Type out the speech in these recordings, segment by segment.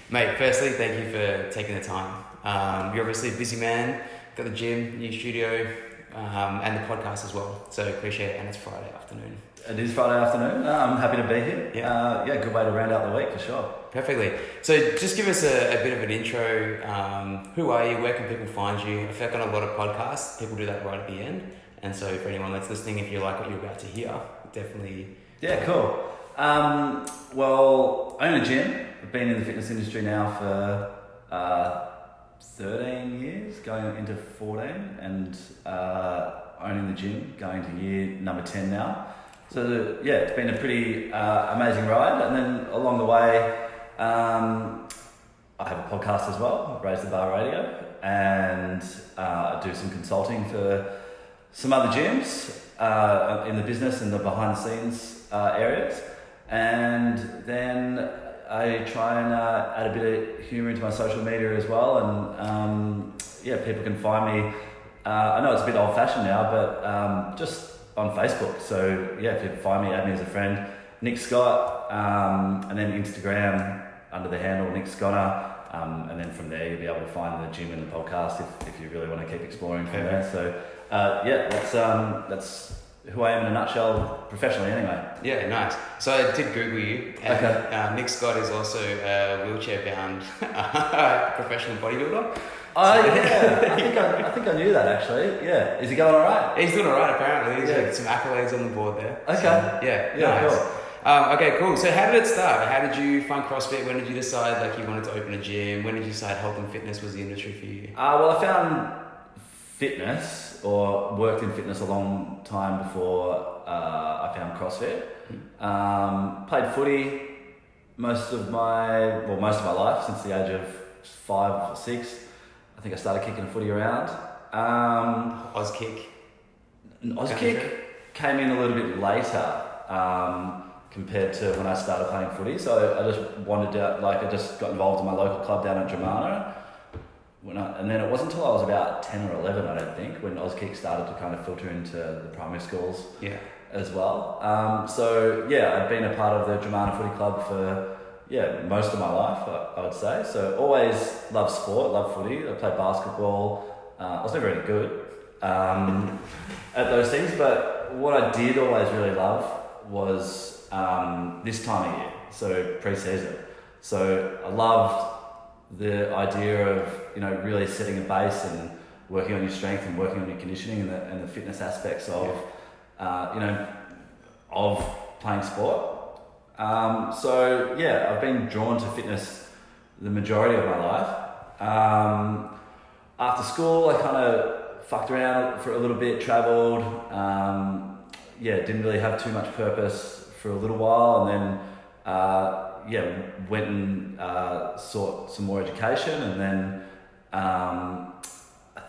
Mate, firstly, thank you for taking the time. You're obviously a busy man, got the gym, new studio, and the podcast as well. So appreciate it, and it's Friday afternoon. It is Friday afternoon. I'm happy to be here. Yeah. Good way to round out the week for sure. Perfectly. So just give us a bit of an intro. Who are you? Where can people find you? I feel like on a lot of podcasts, people do that right at the end. And so for anyone that's listening, if you like what you're about to hear, definitely... Yeah, cool. Well, I own a gym. I've been in the fitness industry now for 13 years, going into 14, and owning the gym, going to year number 10 now. So yeah, it's been a pretty amazing ride. And then along the way, I have a podcast as well, Raise the Bar Radio, and I do some consulting for some other gyms in the business and the behind the scenes areas. And then I try and add a bit of humour into my social media as well. And people can find me. I know it's a bit old fashioned now, but just on Facebook. So yeah, if you find me, add me as a friend, Nick Scott, and then Instagram under the handle Nick Scotter. And then from there you'll be able to find the gym and the podcast if you really want to keep exploring from there. So that's who I am in a nutshell, professionally anyway. Yeah, nice. So I did Google you. And, okay. Nick Scott is also a wheelchair-bound professional bodybuilder. Oh yeah, I think I knew that actually. Yeah, is he going all right? He's doing all right apparently. He's got some accolades on the board there. Okay. So, nice. Cool. Okay, cool. So how did it start? How did you find CrossFit? When did you decide like you wanted to open a gym? When did you decide health and fitness was the industry for you? Well, I found fitness or worked in fitness a long time before I found CrossFit. Played footy most of my life since the age of 5 or 6. I think I started kicking a footy around. Auskick came in a little bit later compared to when I started playing footy. So I just wanted out, I just got involved in my local club down at Germano. And then it wasn't until I was about 10 or 11, I don't think, when Auskick started to kind of filter into the primary schools as well. I'd been a part of the Germano Footy Club for most of my life, I would say. So always loved sport, loved footy. I played basketball. I was never any good at those things, but what I did always really love was this time of year, so pre-season. So I loved the idea of really setting a base and working on your strength and working on your conditioning and the fitness aspects of of playing sport. I've been drawn to fitness the majority of my life. After school, I kind of fucked around for a little bit, travelled. Didn't really have too much purpose for a little while, and then went and sought some more education, and then I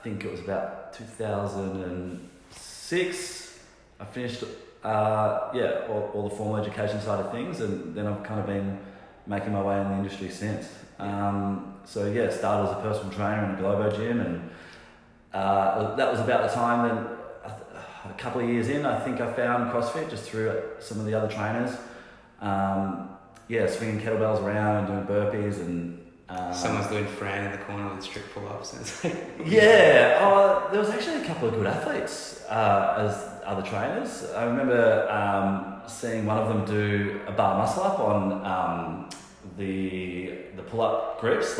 think it was about 2006 I finished all the formal education side of things, and then I've kind of been making my way in the industry since. Started as a personal trainer in a Globo gym, and that was about the time then a couple of years in, I think I found CrossFit just through some of the other trainers. Swinging kettlebells around and doing burpees and... Someone's doing Fran in the corner with strict pull-ups. There was actually a couple of good athletes as other trainers. I remember seeing one of them do a bar muscle-up on the pull-up grips,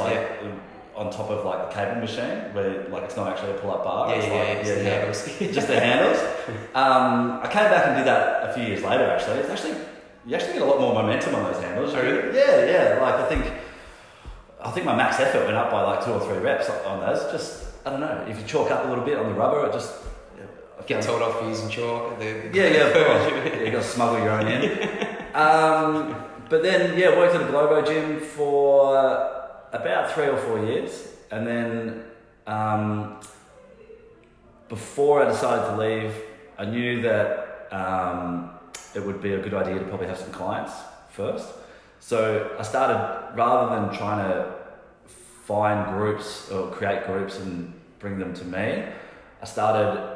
on top of the cable machine, where it's not actually a pull-up bar. Handles. Just the handles. I came back and did that a few years later. Actually, you actually get a lot more momentum on those handles. Oh, really? Yeah. I think my max effort went up by 2 or 3 reps on those. Just, I don't know, if you chalk up a little bit on the rubber, it just... Get told off for using chalk. Of course. You got to smuggle your own in. But then, worked at a Globo gym for about 3 or 4 years. And then before I decided to leave, I knew that it would be a good idea to probably have some clients first. So I started, rather than trying to find groups or create groups and bring them to me, I started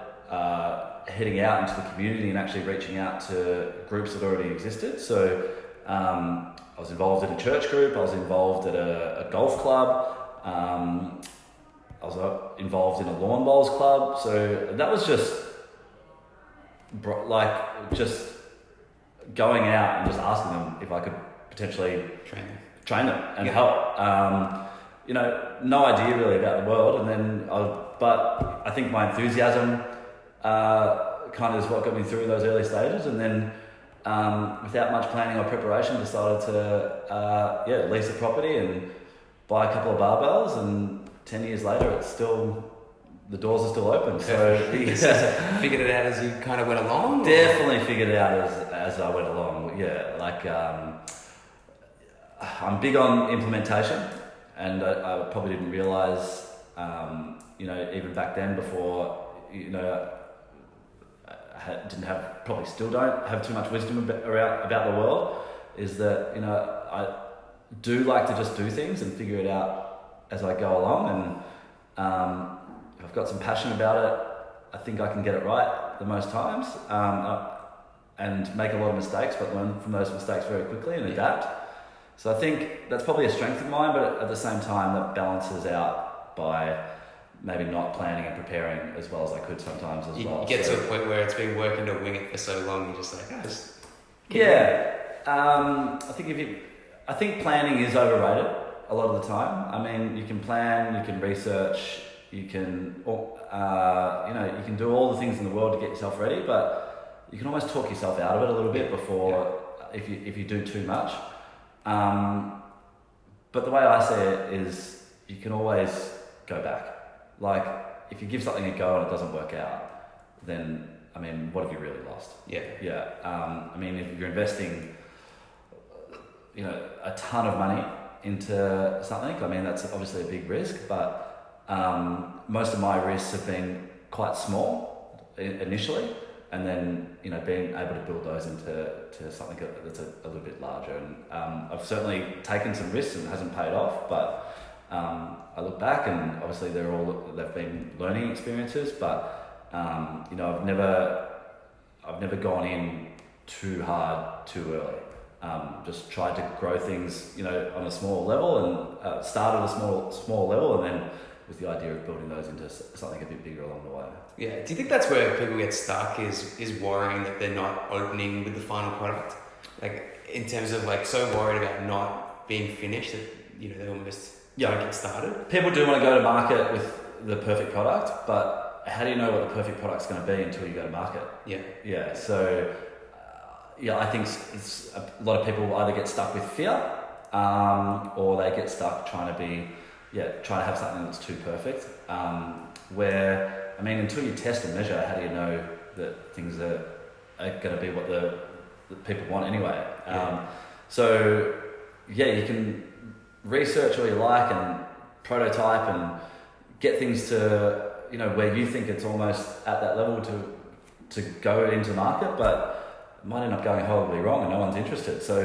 heading out into the community and actually reaching out to groups that already existed. So I was involved in a church group. I was involved at a golf club. I was involved in a lawn bowls club. So that was just just going out and just asking them if I could potentially train them and help. No idea really about the world, and then but I think my enthusiasm kind of is what got me through those early stages, and then without much planning or preparation, decided to lease a property and buy a couple of barbells, and 10 years later, the doors are still open. So figured it out as you kind of went along? Definitely figured it out as I went along. Yeah, I'm big on implementation, and I probably didn't realise, even back then before, probably still don't have too much wisdom about the world, is that, I do like to just do things and figure it out as I go along, and if I've got some passion about it, I think I can get it right the most times, and make a lot of mistakes, but learn from those mistakes very quickly and adapt. So I think that's probably a strength of mine, but at the same time, that balances out by maybe not planning and preparing as well as I could sometimes as well. You get to a point where it's been working to wing it for so long, you're just like, I think planning is overrated a lot of the time. I mean, you can plan, you can research, you can, you can do all the things in the world to get yourself ready, but you can almost talk yourself out of it a little bit before, if you do too much. But the way I see it is, you can always go back. Like, if you give something a go and it doesn't work out, then, what have you really lost? Yeah. If you're investing, a ton of money into something, that's obviously a big risk, but most of my risks have been quite small initially, and then, being able to build those into something that's a little bit larger. And I've certainly taken some risks and it hasn't paid off, but I look back and obviously they've been learning experiences, but I've never gone in too hard too early. Just tried to grow things, on a small level, and started a small level, and then with the idea of building those into something a bit bigger along the way. Yeah. Do you think that's where people get stuck, is worrying that they're not opening with the final product? Like, in terms of so worried about not being finished that, they almost don't get started? People do want to go to market with the perfect product, but how do you know what the perfect product's going to be until you go to market? Yeah. So, I think it's a lot of people either get stuck with fear, or they get stuck trying to have something that's too perfect. Until you test and measure, how do you know that things are going to be what the people want anyway? You can research all you like and prototype and get things to, where you think it's almost at that level to go into market, but it might end up going horribly wrong and no one's interested. So,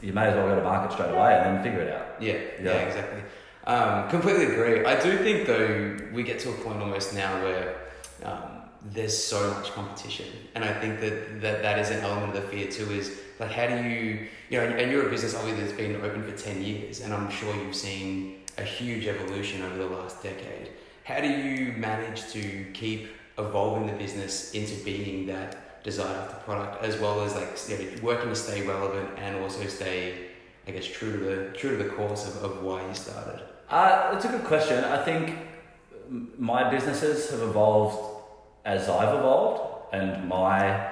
you may as well go to market straight away and then figure it out. Yeah, exactly. Completely agree. I do think, though, we get to a point almost now where there's so much competition, and I think that is an element of the fear too, is like, how do you, and you're a business obviously that's been open for 10 years, and I'm sure you've seen a huge evolution over the last decade. How do you manage to keep evolving the business into being that desired after product, as well as working to stay relevant and also stay, I guess, true to the course of why you started? It's a good question. I think my businesses have evolved as I've evolved, and my,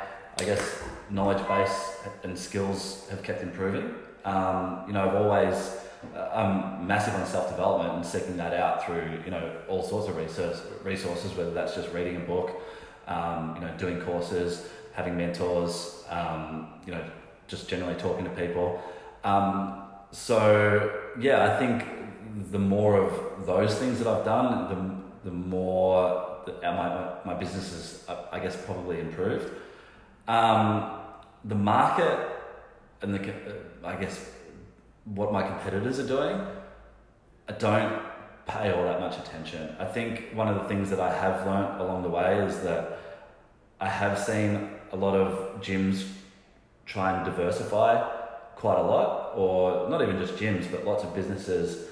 knowledge base and skills have kept improving. I've always, I'm massive on self-development and seeking that out through, all sorts of resources, whether that's just reading a book, doing courses, having mentors, just generally talking to people. I think the more of those things that I've done, the more that my business has, probably improved. The market and what my competitors are doing, I don't pay all that much attention. I think one of the things that I have learnt along the way is that I have seen a lot of gyms try and diversify quite a lot, or not even just gyms, but lots of businesses,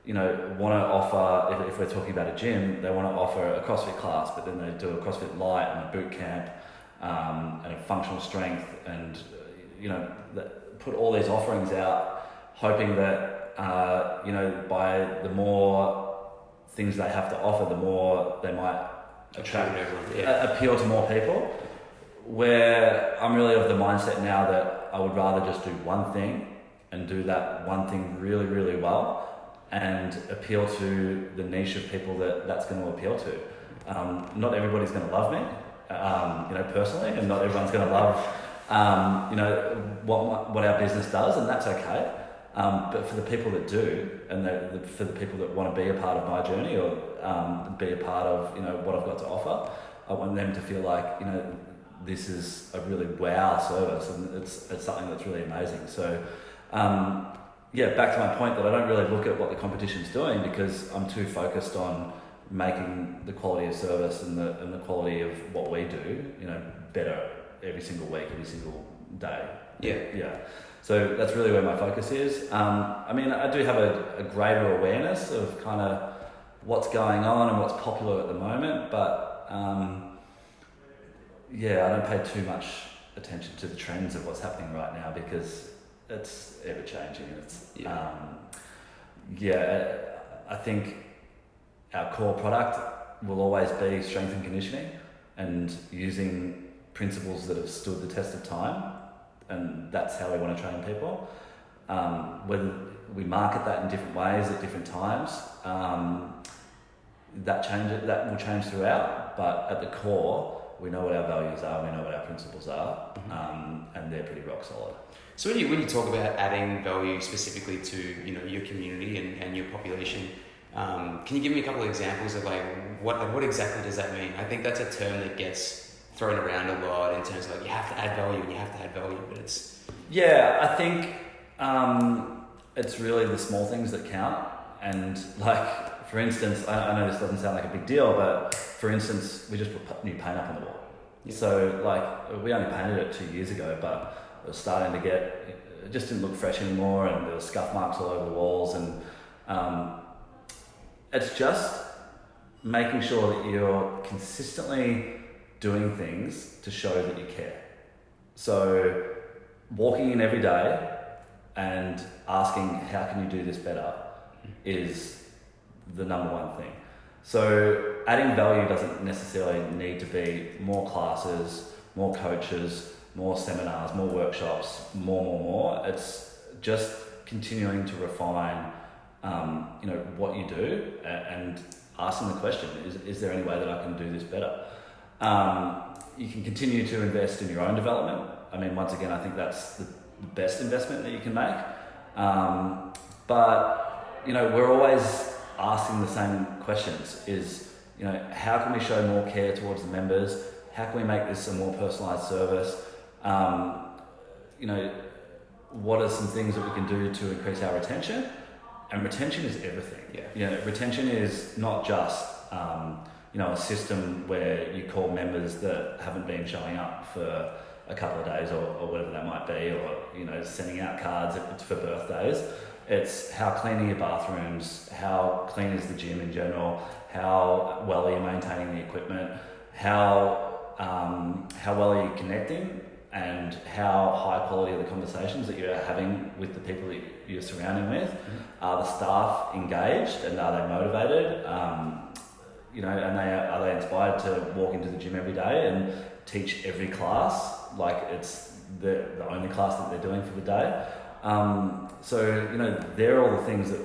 want to offer, if we're talking about a gym, they want to offer a CrossFit class, but then they do a CrossFit Light and a boot camp, and a functional strength, and, put all these offerings out, hoping that, by the more things they have to offer, the more they might appeal to more people. Where I'm really of the mindset now that I would rather just do one thing and do that one thing really, really well, and appeal to the niche of people that's going to appeal to. Not everybody's going to love me, personally, and not everyone's going to love, what our business does, and that's okay. But for the people that do, and for the people that want to be a part of my journey, or be a part of what I've got to offer, I want them to feel like this is a really wow service, and it's something that's really amazing. So, back to my point that I don't really look at what the competition's doing, because I'm too focused on making the quality of service and the quality of what we do, better every single week, every single day. Yeah. So that's really where my focus is. I do have a greater awareness of kind of what's going on and what's popular at the moment, but I don't pay too much attention to the trends of what's happening right now, because it's ever changing. I think our core product will always be strength and conditioning, and using principles that have stood the test of time, and that's how we want to train people. Whether we market that in different ways at different times, that will change throughout, but at the core, we know what our values are, we know what our principles are, and they're pretty rock solid. So when you talk about adding value specifically to your community and your population, can you give me a couple of examples of what exactly does that mean? I think that's a term that gets thrown around a lot in terms of you have to add value and you have to add value, but it's... Yeah, I think it's really the small things that count, and for instance, I know this doesn't sound like a big deal, but for instance, we just put new paint up on the wall. Yeah. So we only painted it 2 years ago, but it was starting to it just didn't look fresh anymore, and there were scuff marks all over the walls, and it's just making sure that you're consistently doing things to show that you care. So walking in every day and asking, how can you do this better, is the number one thing. So adding value doesn't necessarily need to be more classes, more coaches, more seminars, more workshops, more. It's just continuing to refine, what you do, and asking the question, is there any way that I can do this better? You can continue to invest in your own development. Once again, I think that's the best investment that you can make. But we're always asking the same questions, is, how can we show more care towards the members? How can we make this a more personalised service? What are some things that we can do to increase our retention? And retention is everything. Retention is not just, a system where you call members that haven't been showing up for a couple of days or whatever that might be, or, sending out cards for birthdays. It's how clean are your bathrooms, how clean is the gym in general, how well are you maintaining the equipment, how well are you connecting, and how high quality are the conversations that you're having with the people that you're surrounding with. Are the staff engaged, and are they motivated? And are they inspired to walk into the gym every day and teach every class like it's the only class that they're doing for the day? They're all the things that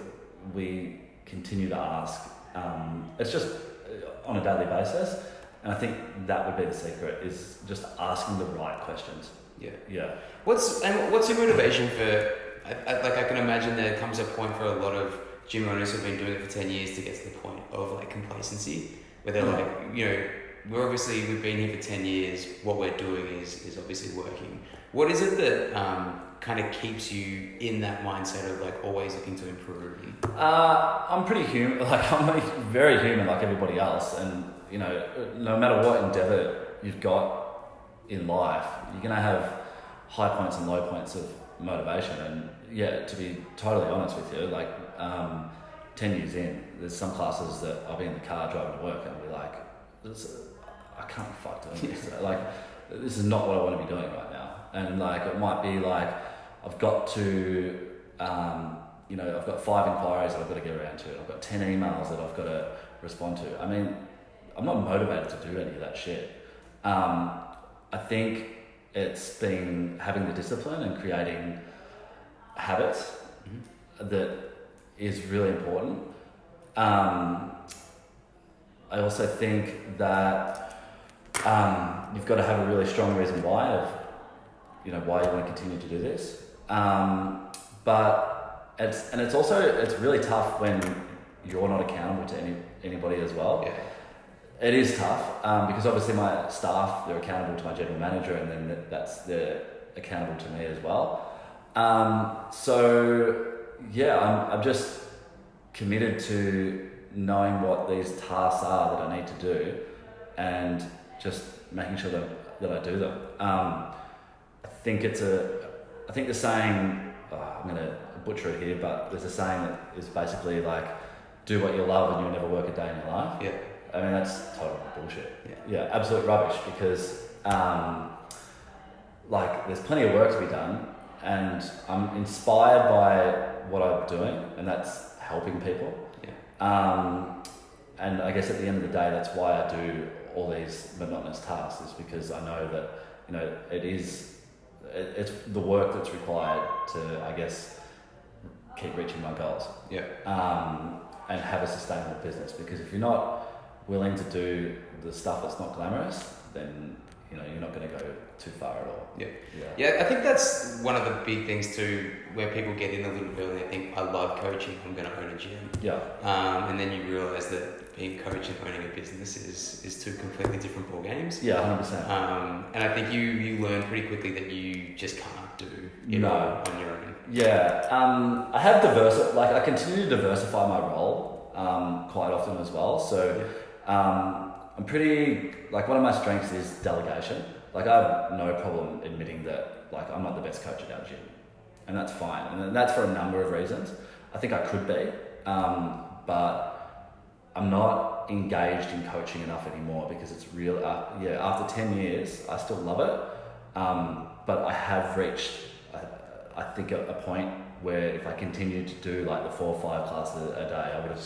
we continue to ask. It's just on a daily basis, and I think that would be the secret, is just asking the right questions. Yeah. What's your motivation for? I can imagine there comes a point for a lot of gym owners who've been doing it for 10 years to get to the point of complacency, where they're we've been here for 10 years, what we're doing is obviously working. What is it that kind of keeps you in that mindset of always looking to improve? I'm pretty human, I'm very human like everybody else, and no matter what endeavour you've got in life, you're going to have high points and low points of motivation. And yeah, to be totally honest with you, like 10 years in, there's some classes that I'll be in the car driving to work and I'll be like, I can't be fucked doing this. Like, this is not what I want to be doing right now. And like, it might be like, I've got to, I've got 5 inquiries that I've got to get around to. I've got 10 emails that I've got to respond to. I mean, I'm not motivated to do any of that shit. I think it's been having the discipline and creating habits that is really important. I also think that you've got to have a really strong reason why why you want to continue to do this. But it's really tough when you're not accountable to anybody as well. Yeah. It is tough because obviously my staff, they're accountable to my general manager, and then they're accountable to me as well. So yeah, I'm just committed to knowing what these tasks are that I need to do, and just making sure that I do them. I think the saying, I'm going to butcher it here, but there's a saying that is basically like, do what you love and you'll never work a day in your life. Yeah. I mean, that's total bullshit. Yeah, absolute rubbish, because there's plenty of work to be done, and I'm inspired by what I'm doing, and that's helping people. Yeah. And I guess at the end of the day, that's why I do all these monotonous tasks, is because I know that, it's the work that's required to, I guess, keep reaching my goals. Yeah. And have a sustainable business, because if you're not willing to do the stuff that's not glamorous, then you're not going to go too far at all. Yeah, I think that's one of the big things too, where people get in a little bit and they think, I love coaching, I'm going to own a gym. Yeah. And then you realise that being a coach and owning a business is two completely different ball games. Yeah, 100%. And I think you learn pretty quickly that you just can't do it all on your own. Yeah. I have I continue to diversify my role quite often as well. So I'm pretty, one of my strengths is delegation. I have no problem admitting that, I'm not the best coach at our gym. And that's fine. And that's for a number of reasons. I think I could be, but I'm not engaged in coaching enough anymore, because it's real. After 10 years, I still love it. But I have reached, I think, a point where if I continued to do the 4 or 5 classes a day, I would have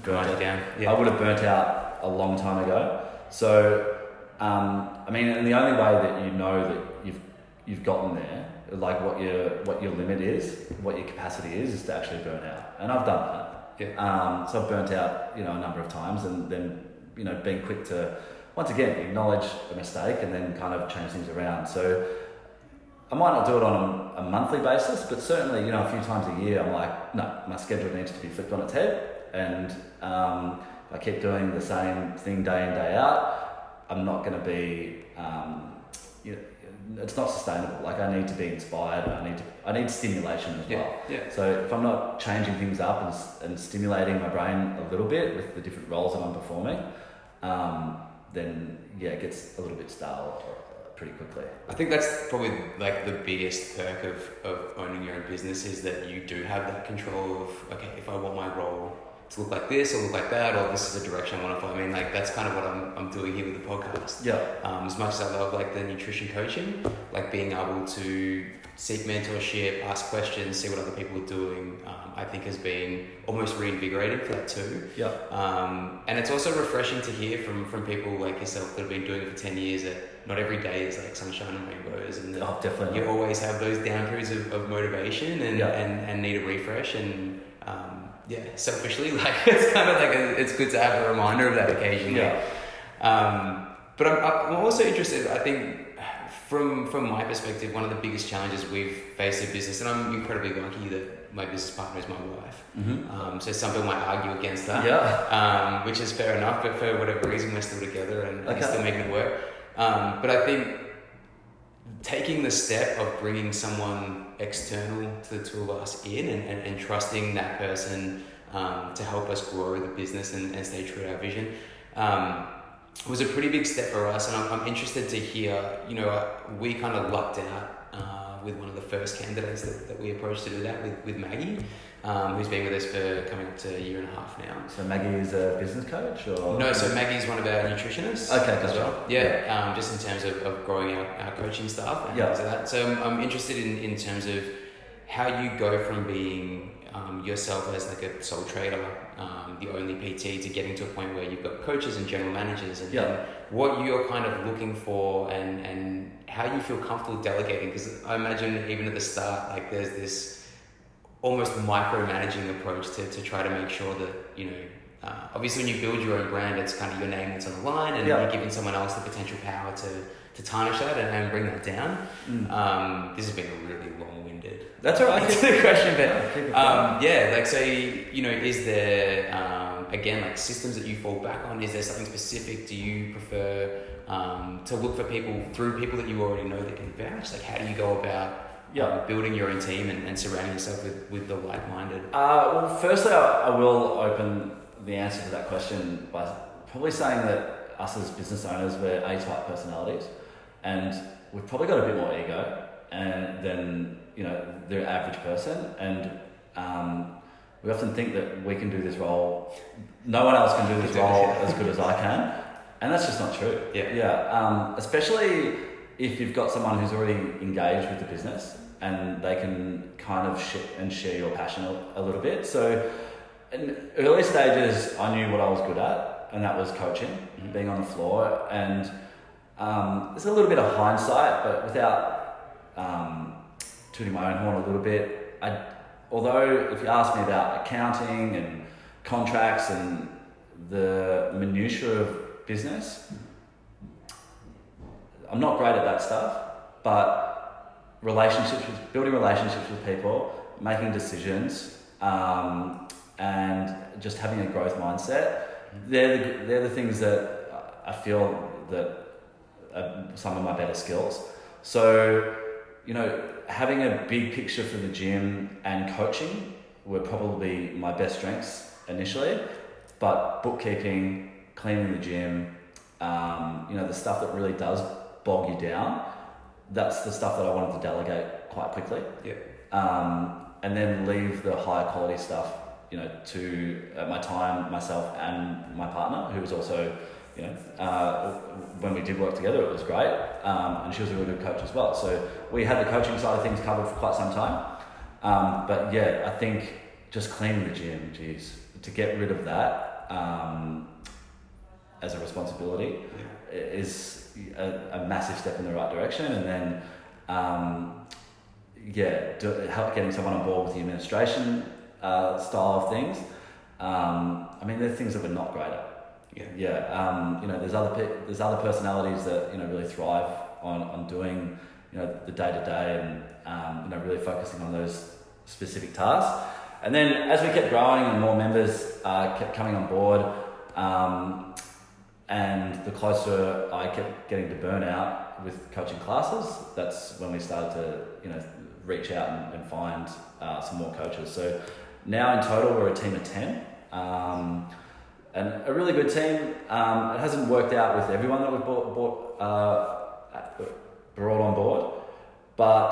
burnt it down. Yeah. I would have burnt out a long time ago. So, and the only way that you know that you've gotten there, what your limit is, what your capacity is to actually burn out. And I've done that. Yeah. So I've burnt out, a number of times, and then, being quick to, once again, acknowledge a mistake and then kind of change things around. So I might not do it on a monthly basis, but certainly, a few times a year, I'm like, no, my schedule needs to be flipped on its head. And if I keep doing the same thing day in, day out, I'm not going to be, it's not sustainable. I need to be inspired, and I need stimulation as well. Yeah. So if I'm not changing things up and stimulating my brain a little bit with the different roles that I'm performing, then it gets a little bit stale pretty quickly. I think that's probably the biggest perk of owning your own business, is that you do have that control of, okay, if I want my role to look like this or look like that, or this is a direction I want to follow. I mean, that's kind of what I'm doing here with the podcast. Yeah. As much as I love the nutrition coaching, being able to seek mentorship, ask questions, see what other people are doing, I think has been almost reinvigorating for that too. Yeah. And it's also refreshing to hear from people like yourself that have been doing it for 10 years that not every day is sunshine and rainbows, and definitely. You always have those down periods of motivation and need a refresh, and selfishly, it's kind of it's good to have a reminder of that occasionally. Yeah. But I'm also interested, I think, from my perspective, one of the biggest challenges we've faced in business, and I'm incredibly lucky that my business partner is my wife. Mm-hmm. So some people might argue against that, which is fair enough, but for whatever reason, we're still together and still making it work. But I think taking the step of bringing someone external to the two of us in and trusting that person to help us grow the business and stay true to our vision was a pretty big step for us. And I'm interested to hear, we kind of lucked out with one of the first candidates that we approached to do that with Maggie, who's been with us for coming up to a year and a half now. So Maggie is a business coach, or no? So Maggie's one of our nutritionists. Okay, as gotcha. well. Yeah, just in terms of growing our coaching staff and things like that. So I'm interested in terms of how you go from being yourself as like a sole trader, the only PT, to getting to a point where you've got coaches and general managers, and what you're kind of looking for and how you feel comfortable delegating. Because I imagine even at the start, like there's this almost micromanaging approach to try to make sure that, you know, obviously when you build your own brand, it's kind of your name that's on the line, and you're giving someone else the potential power to tarnish that and bring that down. This has been a really long-winded. That's all right. The question, but like, so, you know, is there again like systems that you fall back on? Is there something specific? Do you prefer to look for people through people that you already know that can vouch? Like, how do you go about building your own team and surrounding yourself with the like-minded? Well, firstly, I will open the answer to that question by probably saying that us as business owners, we're A-type personalities, and we've probably got a bit more ego than, you know, the average person, and we often think that we can do this role, no one else can do this role as good as I can, and that's just not true. Especially if you've got someone who's already engaged with the business and they can kind of share your passion a little bit. So in early stages, I knew what I was good at, and that was coaching, being on the floor, and there's a little bit of hindsight, but without tooting my own horn a little bit, although if you ask me about accounting and contracts and the minutiae of business, I'm not great at that stuff, but building relationships with people, making decisions, and just having a growth mindset, they're the things that I feel that are some of my better skills. So, you know, having a big picture for the gym and coaching were probably my best strengths initially, but bookkeeping, cleaning the gym, you know, the stuff that really does bog you down, that's the stuff that I wanted to delegate quite quickly. And then leave the higher quality stuff, you know, to my time, myself and my partner, who was also, you know, when we did work together, it was great. And she was a really good coach as well. So we had the coaching side of things covered for quite some time. But yeah, I think just cleaning the gym, to get rid of that as a responsibility is a massive step in the right direction. And then, help getting someone on board with the administration style of things. I mean, there's things that we're not great at. You know, there's other personalities that, you know, really thrive on doing, you know, the day to day and you know, really focusing on those specific tasks. And then as we kept growing and more members kept coming on board, and the closer I kept getting to burnout with coaching classes, that's when we started to, you know, reach out and find some more coaches. So now in total we're a team of 10. And a really good team. It hasn't worked out with everyone that we've brought on board, but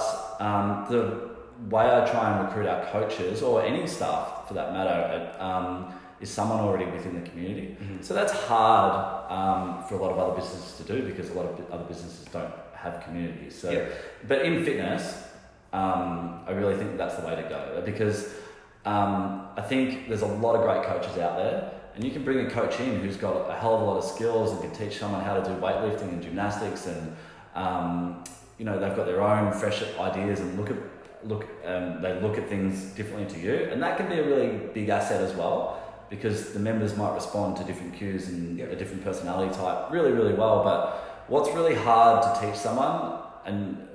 the way I try and recruit our coaches, or any staff for that matter, is someone already within the community. So that's hard for a lot of other businesses to do, because a lot of other businesses don't have communities. So, but in fitness, I really think that's the way to go, because I think there's a lot of great coaches out there. And you can bring a coach in who's got a hell of a lot of skills and can teach someone how to do weightlifting and gymnastics, and you know, they've got their own fresh ideas and they look at things differently to you, and that can be a really big asset as well, because the members might respond to different cues and a different personality type really, really well. But what's really hard to teach someone, and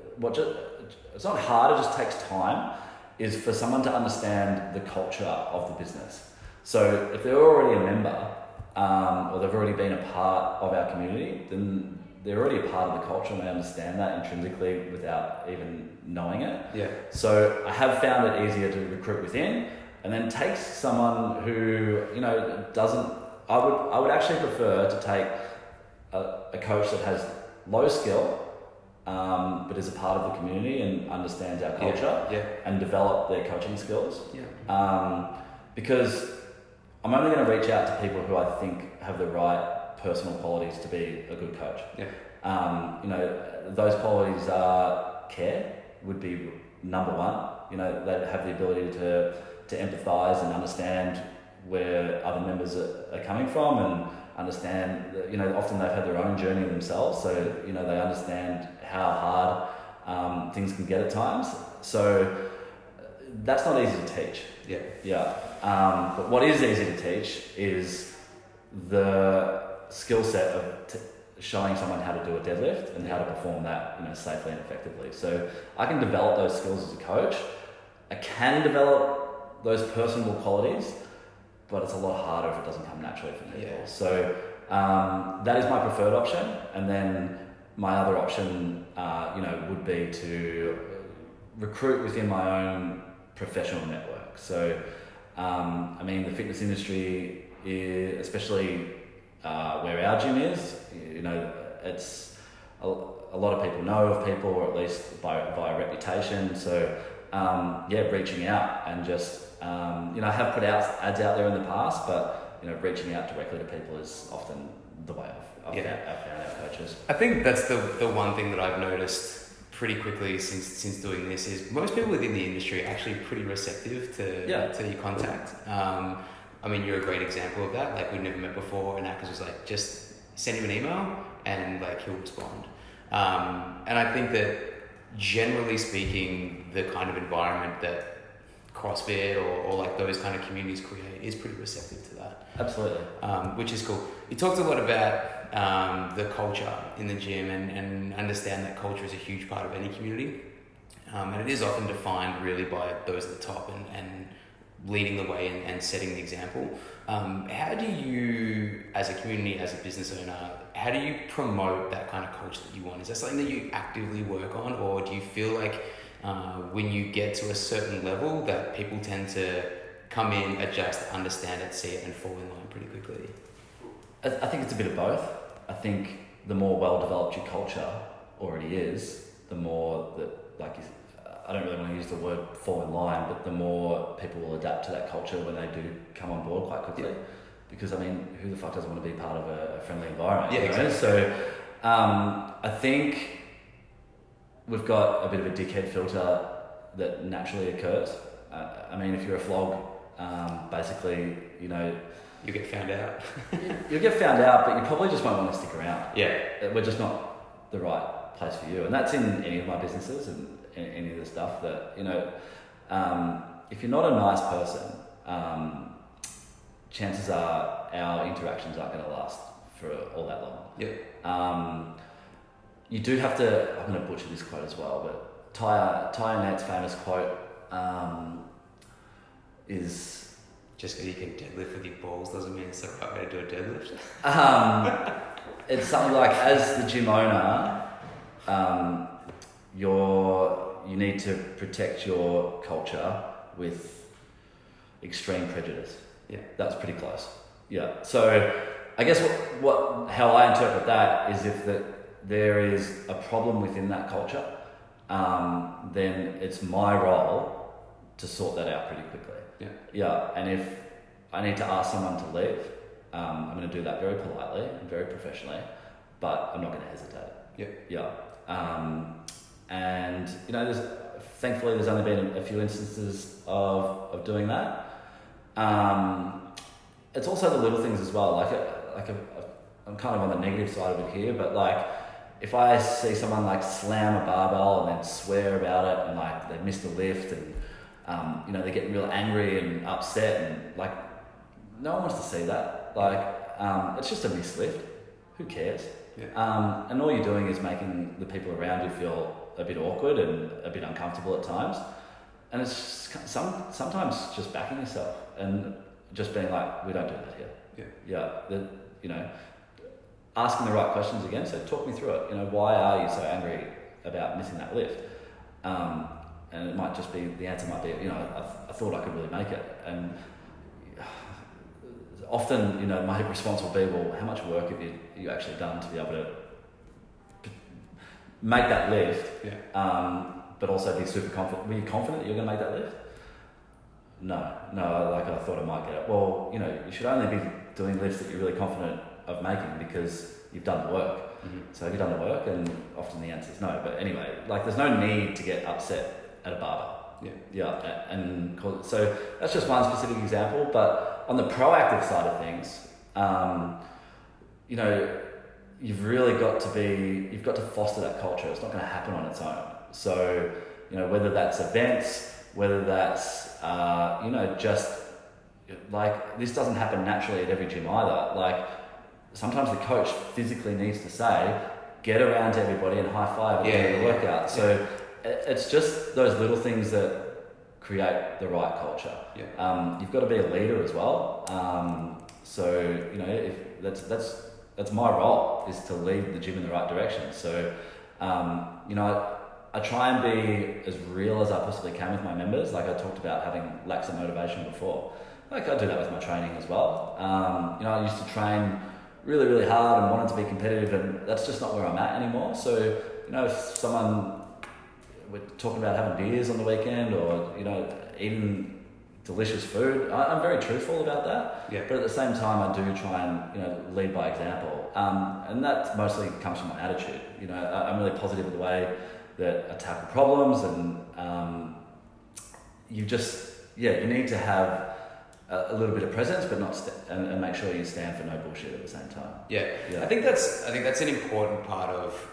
it's not hard, it just takes time, is for someone to understand the culture of the business. So if they're already a member, or they've already been a part of our community, then they're already a part of the culture, and they understand that intrinsically without even knowing it. So I have found it easier to recruit within, and then take someone who, you know, doesn't. I would actually prefer to take a coach that has low skill, but is a part of the community and understands our culture Yeah. and develop their coaching skills. Yeah. Because I'm only going to reach out to people who I think have the right personal qualities to be a good coach. Yeah. Those qualities are care would be number one. They have the ability to empathise and understand where other members are coming from and understand that, often they've had their own journey themselves, so they understand how hard things can get at times. So that's not easy to teach. But what is easy to teach is the skill set of showing someone how to do a deadlift and how to perform that safely and effectively. So I can develop those skills as a coach. I can develop those personal qualities, but it's a lot harder if it doesn't come naturally for people. So that is my preferred option, and then my other option would be to recruit within my own professional network. So the fitness industry is, especially where our gym is, it's a lot of people know of people, or at least via reputation. So reaching out and just I have put out ads out there in the past, but reaching out directly to people is often the way I've found our coaches. I think that's the one thing that I've noticed pretty quickly since doing this is most people within the industry are actually pretty receptive to your contact. You're a great example of that. Like, we'd never met before, and Akers was like, just send him an email and he'll respond. And I think that generally speaking, the kind of environment that CrossFit or like those kind of communities create is pretty receptive to that. Absolutely. Which is cool. You talked a lot about the culture in the gym and understand that culture is a huge part of any community. And it is often defined really by those at the top and leading the way and setting the example. How do you, as a community, as a business owner, how do you promote that kind of culture that you want? Is that something that you actively work on, or do you feel like when you get to a certain level that people tend to come in, adjust, understand it, see it, and fall in line pretty quickly? I think it's a bit of both. I think the more well-developed your culture already is, the more that, I don't really want to use the word fall in line, but the more people will adapt to that culture when they do come on board quite quickly. Yeah. Because, who the fuck doesn't want to be part of a friendly environment? Yeah, exactly. So I think we've got a bit of a dickhead filter that naturally occurs. If you're a flog, basically, You get found out. You'll get found out, but you probably just won't want to stick around. Yeah. We're just not the right place for you. And that's in any of my businesses and any of the stuff that, if you're not a nice person, chances are our interactions aren't going to last for all that long. Yeah. You do have to, I'm going to butcher this quote as well, but Ty Annette's famous quote is... Just because you can deadlift with your balls doesn't mean it's the right way to do a deadlift. It's something like, as the gym owner, you need to protect your culture with extreme prejudice. Yeah. That's pretty close. Yeah. So I guess how I interpret that is if there is a problem within that culture, then it's my role to sort that out pretty quickly. Yeah, and if I need to ask someone to leave, I'm going to do that very politely and very professionally, but I'm not going to hesitate. And thankfully there's only been a few instances of doing that. It's also the little things as well. I'm kind of on the negative side of it here, but if I see someone slam a barbell and then swear about it and they missed a lift and they get real angry and upset and no one wants to see that. It's just a missed lift. Who cares? Yeah. And all you're doing is making the people around you feel a bit awkward and a bit uncomfortable at times. And it's just sometimes just backing yourself and just being like, we don't do that here. Asking the right questions again. So talk me through it. Why are you so angry about missing that lift? And it might just be, the answer might be, I thought I could really make it. And often, my response will be, well, how much work have you actually done to be able to make that lift, Yeah. but also be super confident. Were you confident that you're going to make that lift? No, like I thought I might get it. Well, you know, you should only be doing lifts that you're really confident of making because you've done the work. Mm-hmm. So have you done the work? And often the answer is no. But anyway, like there's no need to get upset at a barbell. Yeah, and so that's just one specific example. But on the proactive side of things, you know, you've got to foster that culture. It's not going to happen on its own. So, you know, whether that's events, whether that's, you know, just like this doesn't happen naturally at every gym either. Like sometimes the coach physically needs to say, get around to everybody and high five at the end of the workout. So it's just those little things that create the right culture. You've got to be a leader as well. So, you know, if that's my role, is to lead the gym in the right direction. So, you know, I try and be as real as I possibly can with my members. Like I talked about having lacks of motivation before. Like I do that with my training as well. You know, I used to train really, really hard and wanted to be competitive, and that's just not where I'm at anymore. So, you know, if we're talking about having beers on the weekend or, you know, eating delicious food, I'm very truthful about that. Yeah. But at the same time, I do try and, you know, lead by example. And that mostly comes from my attitude. You know, I'm really positive in the way that I tackle problems, and you need to have a little bit of presence, but not and make sure you stand for no bullshit at the same time. Yeah. I think that's an important part of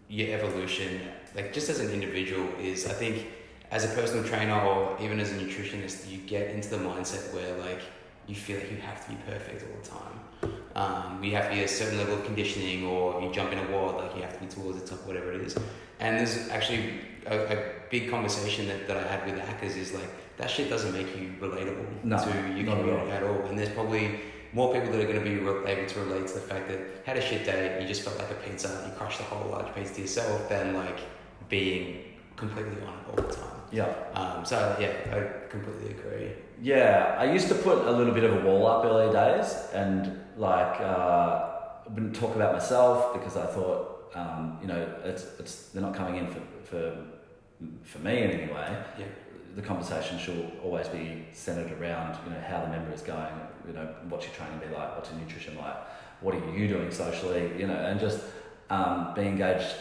your evolution. Like just as an individual is, I think as a personal trainer or even as a nutritionist, you get into the mindset where like you feel like you have to be perfect all the time. You have to be a certain level of conditioning, or if you jump in a wall, like you have to be towards the top, whatever it is. And there's actually a big conversation that I had with hackers is like, that shit doesn't make you relatable to your community at all. And there's probably more people that are going to be able to relate to the fact that had a shit day, you just felt like a pizza, you crushed the whole large pizza to yourself, than like being completely on it all the time. So yeah, I completely agree. Yeah, I used to put a little bit of a wall up early days, and like I wouldn't talk about myself because I thought, you know, it's they're not coming in for me in any way. Yeah. The conversation should always be centered around, you know, how the member is going, you know, what's your training be like, what's your nutrition like, what are you doing socially, you know, and just be engaged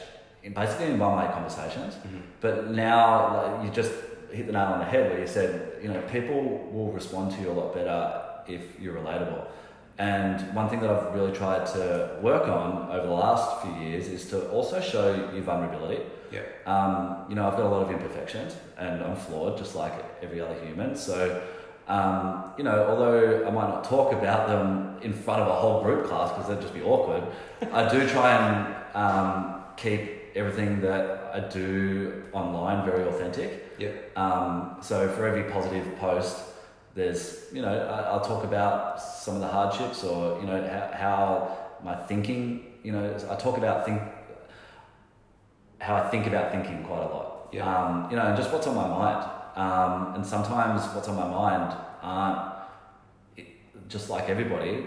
basically in one-way conversations. Mm-hmm. But now like, you just hit the nail on the head where you said, you know, people will respond to you a lot better if you're relatable. And one thing that I've really tried to work on over the last few years is to also show your vulnerability. Yeah. You know, I've got a lot of imperfections and I'm flawed just like every other human. So, you know, although I might not talk about them in front of a whole group class because that'd just be awkward, I do try and keep everything that I do online very authentic. Yeah. So for every positive post, there's, you know, I'll talk about some of the hardships, or, you know, how my thinking, you know, I talk about how I think about thinking quite a lot. Yeah. You know, and just what's on my mind. And sometimes what's on my mind aren't, just like everybody,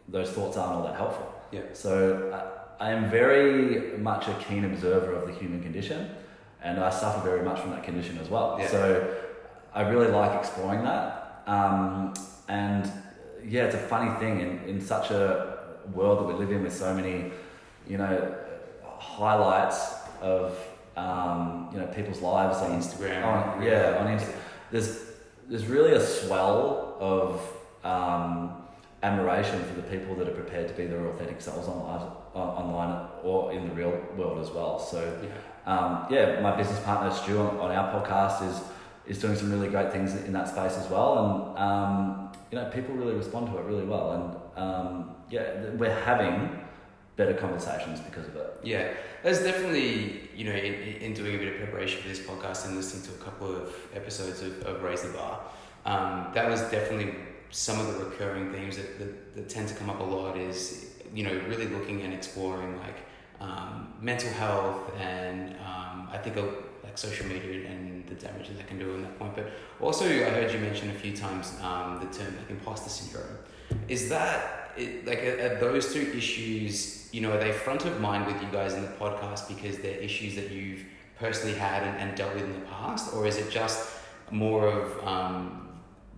those thoughts aren't all that helpful. Yeah. So I am very much a keen observer of the human condition, and I suffer very much from that condition as well. Yeah. So I really like exploring that. And yeah, it's a funny thing in such a world that we live in with so many, you know, highlights of, you know, people's lives on Instagram. On Instagram. There's really a swell of admiration for the people that are prepared to be their authentic selves online or in the real world as well. So my business partner Stu on our podcast is doing some really great things in that space as well, and you know, people really respond to it really well, and we're having better conversations because of it. Yeah, there's definitely, you know, in doing a bit of preparation for this podcast and listening to a couple of episodes of Raise the Bar, that was definitely some of the recurring themes that tend to come up a lot is, you know, really looking and exploring like mental health and I think like social media and the damage that can do on that point. But also I heard you mention a few times the term like imposter syndrome, Is that like are those two issues? Are they front of mind with you guys in the podcast because they're issues that you've personally had and dealt with in the past, or is it just more of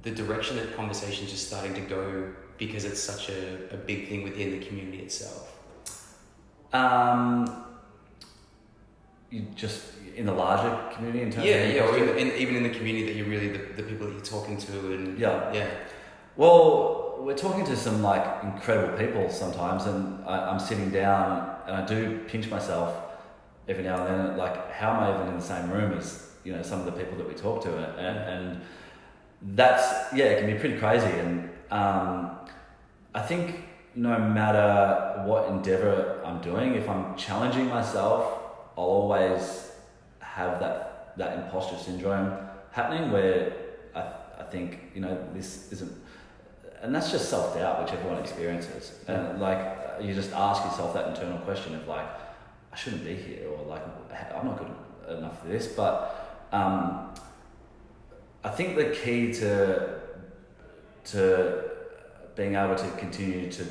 the direction that conversation's just starting to go because it's such a big thing within the community itself? You just in the larger community in terms of or even in the community that you're really the people that you're talking to and yeah. Well, we're talking to some like incredible people sometimes, and I'm sitting down and I do pinch myself every now and then, like how am I even in the same room as some of the people that we talk to, and that's it can be pretty crazy, and I think no matter what endeavor I'm doing, if I'm challenging myself, I'll always have that imposter syndrome happening where I think, this isn't, and that's just self-doubt, which everyone experiences. And like, you just ask yourself that internal question of like, I shouldn't be here, or like, I'm not good enough for this. But I think the key to being able to continue to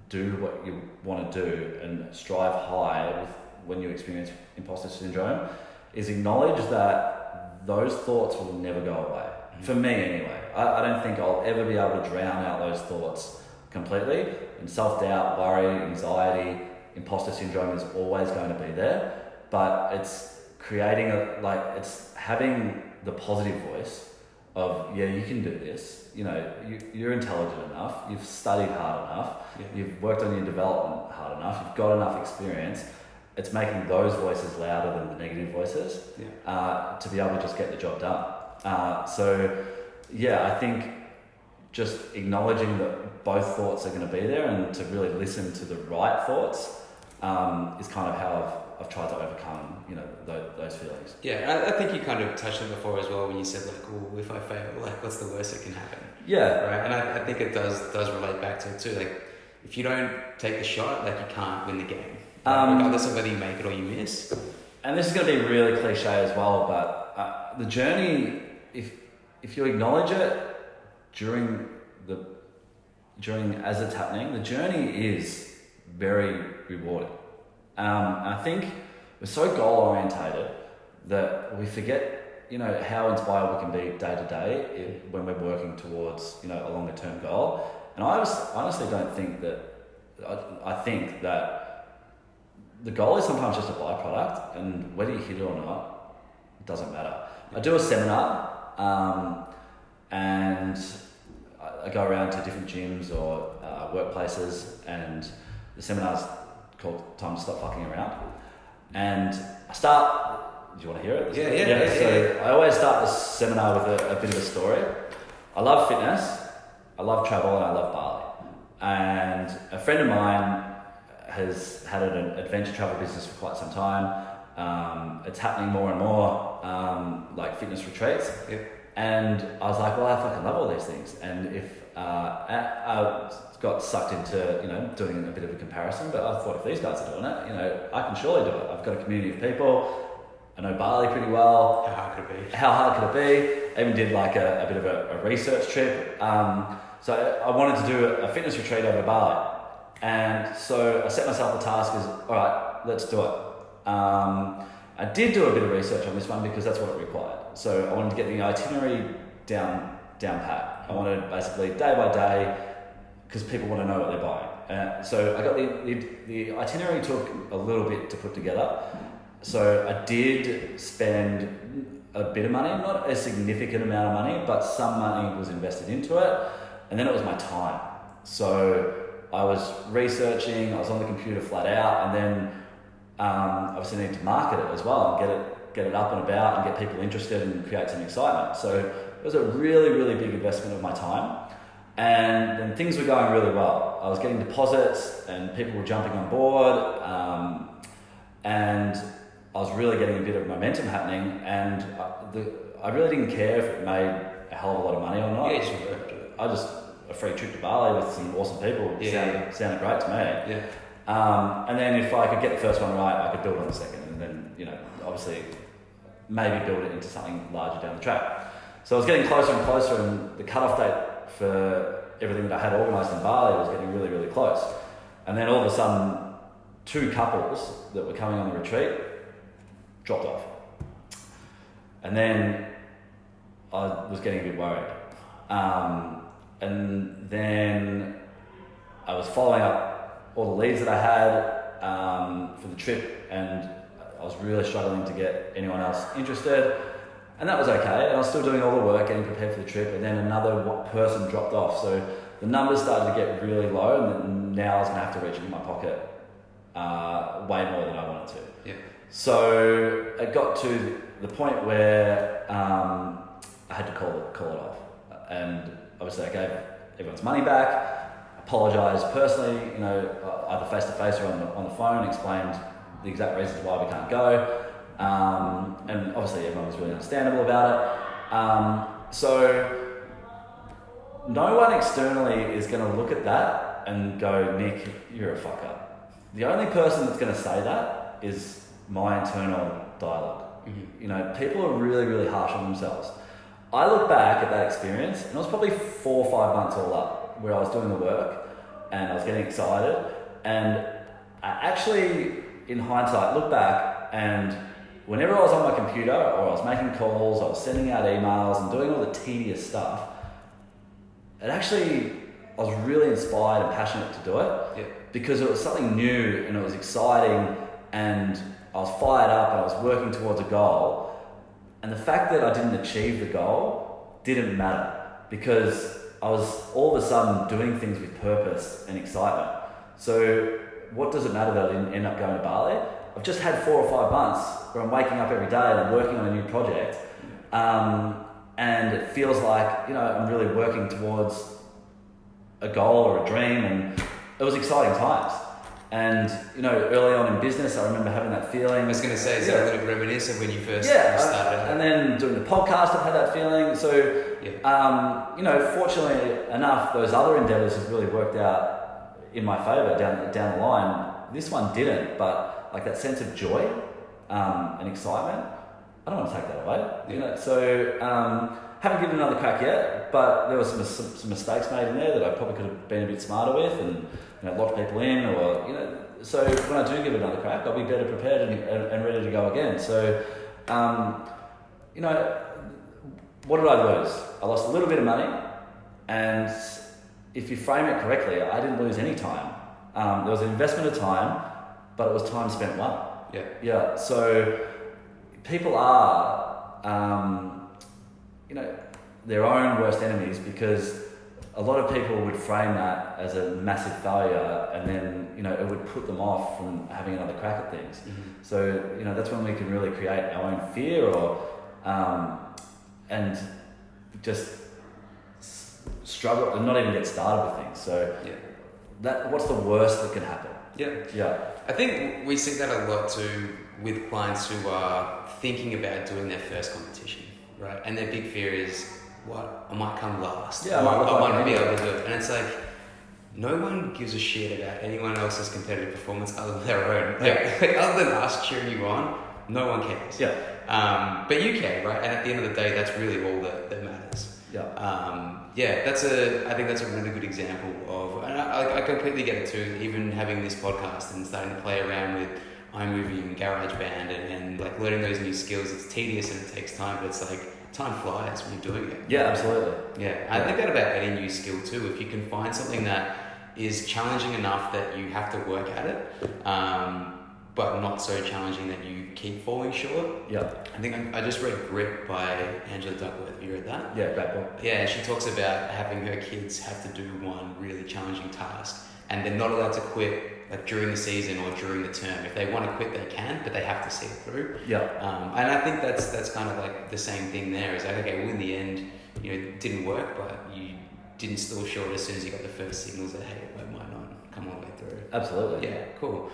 do what you want to do and strive high when you experience imposter syndrome is acknowledge that those thoughts will never go away. For me anyway. I don't think I'll ever be able to drown out those thoughts completely. And self-doubt, worry, anxiety, imposter syndrome is always going to be there. But it's creating it's having the positive voice of, you can do this. You're intelligent enough, you've studied hard enough, you've worked on your development hard enough, you've got enough experience. It's making those voices louder than the negative voices to be able to just get the job done. I think just acknowledging that both thoughts are going to be there and to really listen to the right thoughts is kind of how I've tried to overcome, those feelings. Yeah, I think you kind of touched on it before as well when you said if I fail, what's the worst that can happen? Yeah. Right, and I think it does relate back to it too. Like, if you don't take the shot, you can't win the game. Regardless of whether you make it or you miss. And this is going to be really cliche as well, but the journey, if you acknowledge it during as it's happening, the journey is very rewarding. I think we're so goal orientated that we forget, how inspired we can be day to day when we're working towards, a longer term goal. And I honestly don't think that. I think that the goal is sometimes just a byproduct, and whether you hit it or not, it doesn't matter. I do a seminar, and I go around to different gyms or workplaces, and the seminar's called Time to Stop Fucking Around. And I start, do you want to hear it? Yeah. So I always start the seminar with a bit of a story. I love fitness, I love travel, and I love Bali. And a friend of mine has had an adventure travel business for quite some time. It's happening more and more, like fitness retreats. Yep. And I was like, well, I fucking love all these things. And if I got sucked into, doing a bit of a comparison, but I thought if these guys are doing it, I can surely do it. I've got a community of people. I know Bali pretty well. How hard could it be? How hard could it be? I even did like a bit of a research trip. So I wanted to do a fitness retreat over Bali. And so I set myself the task as, all right, let's do it. I did do a bit of research on this one because that's what it required. So I wanted to get the itinerary down pat. I wanted basically day by day, because people want to know what they're buying. So I got the itinerary took a little bit to put together. So I did spend a bit of money, not a significant amount of money, but some money was invested into it. And then it was my time. So I was researching, I was on the computer flat out, and then obviously need to market it as well and get it up and about and get people interested and create some excitement. So it was a really, really big investment of my time. And then things were going really well. I was getting deposits and people were jumping on board, and I was really getting a bit of momentum happening, and I really didn't care if it made a hell of a lot of money or not. Yeah, a free trip to Bali with some awesome people sounded great to me. Yeah. And then if I could get the first one right, I could build on the second, and then obviously maybe build it into something larger down the track. So I was getting closer and closer, and the cutoff date for everything that I had organised in Bali was getting really, really close. And then all of a sudden, 2 couples that were coming on the retreat dropped off. And then I was getting a bit worried. And then I was following up all the leads that I had for the trip, and I was really struggling to get anyone else interested. And that was okay, and I was still doing all the work, getting prepared for the trip, and then another person dropped off. So the numbers started to get really low, and now I was going to have to reach into my pocket way more than I wanted to. Yeah. So it got to the point where I had to call it off. And obviously I gave everyone's money back, apologised personally, either face-to-face or on the phone, explained the exact reasons why we can't go. And obviously everyone was really understandable about it. So no one externally is going to look at that and go, Nick, you're a fuck up. The only person that's going to say that is my internal dialogue. Mm-hmm. People are really, really harsh on themselves. I look back at that experience, and it was probably 4 or 5 months all up where I was doing the work and I was getting excited. And I actually, in hindsight, look back, and whenever I was on my computer or I was making calls, I was sending out emails and doing all the tedious stuff, I was really inspired and passionate to do it because it was something new and it was exciting, and I was fired up and I was working towards a goal. And the fact that I didn't achieve the goal didn't matter because I was all of a sudden doing things with purpose and excitement. So what does it matter that I didn't end up going to Bali? I've just had 4 or 5 months where I'm waking up every day and I'm working on a new project. And it feels like, I'm really working towards a goal or a dream, and it was exciting times. And, early on in business, I remember having that feeling. I was going to say, is that a little bit reminiscent when you first started? And then doing the podcast, I've had that feeling. So, fortunately enough, those other endeavours have really worked out in my favour down the line. This one didn't, but like that sense of joy and excitement, I don't want to take that away. So haven't given another crack yet, but there were some mistakes made in there that I probably could have been a bit smarter with, and locked people in, or so when I do give it another crack, I'll be better prepared and ready to go again. So what did I lose? I lost a little bit of money, and if you frame it correctly, I didn't lose any time. There was an investment of time, but it was time spent well. Yeah. So people are their own worst enemies, because a lot of people would frame that as a massive failure, and then it would put them off from having another crack at things. Mm-hmm. So that's when we can really create our own fear, or and just struggle and not even get started with things. So what's the worst that can happen? Yeah. I think we see that a lot too with clients who are thinking about doing their first competition, right? And their big fear is, what? I might come last. Yeah, I want to be able to do it. And it's like, no one gives a shit about anyone else's competitive performance other than their own. Like, other than us cheering you on, no one cares. Yeah. But you care, right? And at the end of the day, that's really all that matters. Yeah. I think that's a really good example of, and I completely get it too, even having this podcast and starting to play around with iMovie and GarageBand and like learning those new skills. It's tedious and it takes time, but it's like, time flies when you're doing it. Yeah, absolutely. Yeah, I think that about any new skill too. If you can find something that is challenging enough that you have to work at it, but not so challenging that you keep falling short. Yeah. I think I just read Grit by Angela Duckworth. Have you read that? Yeah, great book. Yeah, she talks about having her kids have to do one really challenging task, and they're not allowed to quit like during the season or during the term. If they want to quit, they can, but they have to see it through. Yeah. And I think that's kind of like the same thing there. Is like, okay, well in the end, it didn't work, but you didn't still show it as soon as you got the first signals that, hey, it might not come all the way through. Absolutely. Yeah, cool.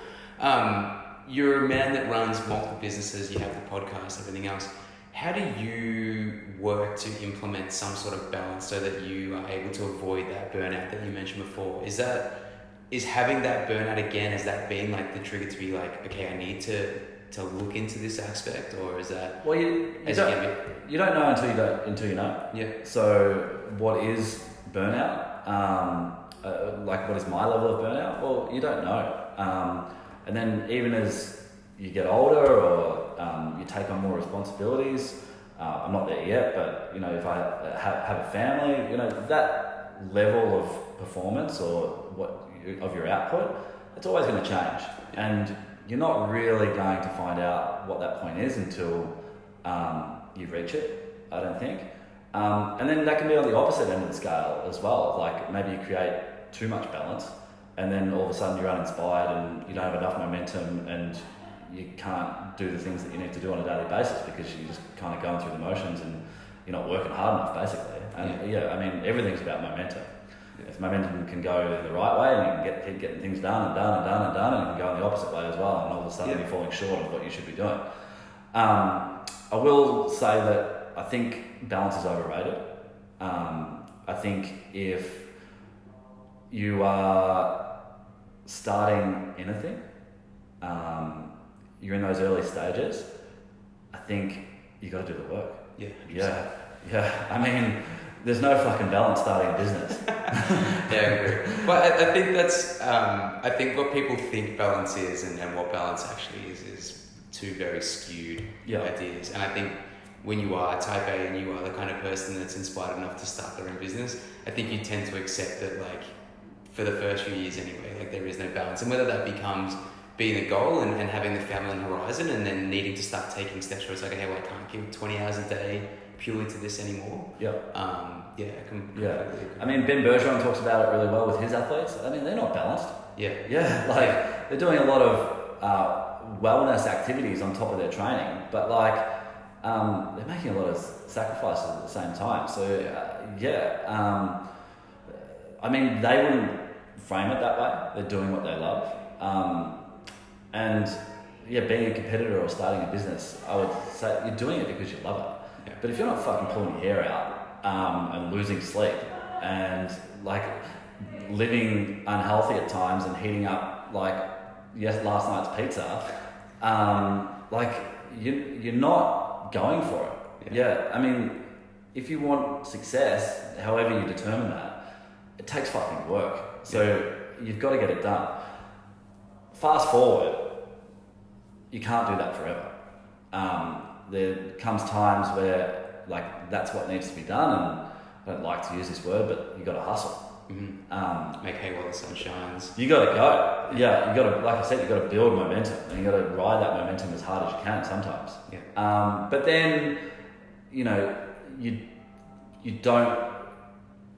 You're a man that runs multiple businesses, you have the podcast, everything else. How do you work to implement some sort of balance so that you are able to avoid that burnout that you mentioned before? Is having that burnout again, has that been like the trigger to be like, okay, I need to look into this aspect, or is that? Well, you don't know until you know. Yeah. So what is burnout. Like, what is my level of burnout? Well, you don't know. And then even as you get older or you take on more responsibilities, I'm not there yet, but you know, if I have a family, you know, that level of performance or of your output, it's always going to change, and you're not really going to find out what that point is until you reach it, I don't think. And then that can be on the opposite end of the scale as well. Like, maybe you create too much balance, and then all of a sudden you're uninspired and you don't have enough momentum, and you can't do the things that you need to do on a daily basis because you're just kind of going through the motions and you're not working hard enough, basically. And I mean, everything's about momentum. If momentum can go the right way, and you can keep getting things done and it can go in the opposite way as well, and all of a sudden you're falling short of what you should be doing. I will say that I think balance is overrated. I think if you are starting anything, you're in those early stages, I think you got to do the work. Yeah. I mean, there's no fucking balance starting a business. Yeah, I agree. Well, I think that's, I think what people think balance is and what balance actually is two very skewed ideas. And I think when you are type A and you are the kind of person that's inspired enough to start their own business, I think you tend to accept that, like, for the first few years anyway, like, there is no balance. And whether that becomes being a goal and having the family on the horizon and then needing to start taking steps where it's like, hey, well, I can't give 20 hours a day purely to this anymore. I mean, Ben Bergeron talks about it really well with his athletes. I mean, they're not balanced. They're doing a lot of wellness activities on top of their training, but like they're making a lot of sacrifices at the same time. So I mean, they wouldn't frame it that way. They're doing what they love. Being a competitor or starting a business, I would say you're doing it because you love it. Yeah. But if you're not fucking pulling your hair out and losing sleep and like living unhealthy at times and heating up last night's pizza, you're not going for it. Yeah. I mean, if you want success, however you determine that, it takes fucking work. So you've got to get it done. Fast forward, you can't do that forever. There comes times where like that's what needs to be done, and I don't like to use this word, but you got to hustle. Mm-hmm. Make hay while the sun shines. You got to go. Yeah, you got to, like I said, you got to build momentum, and you got to ride that momentum as hard as you can sometimes. Yeah. But then, you know, you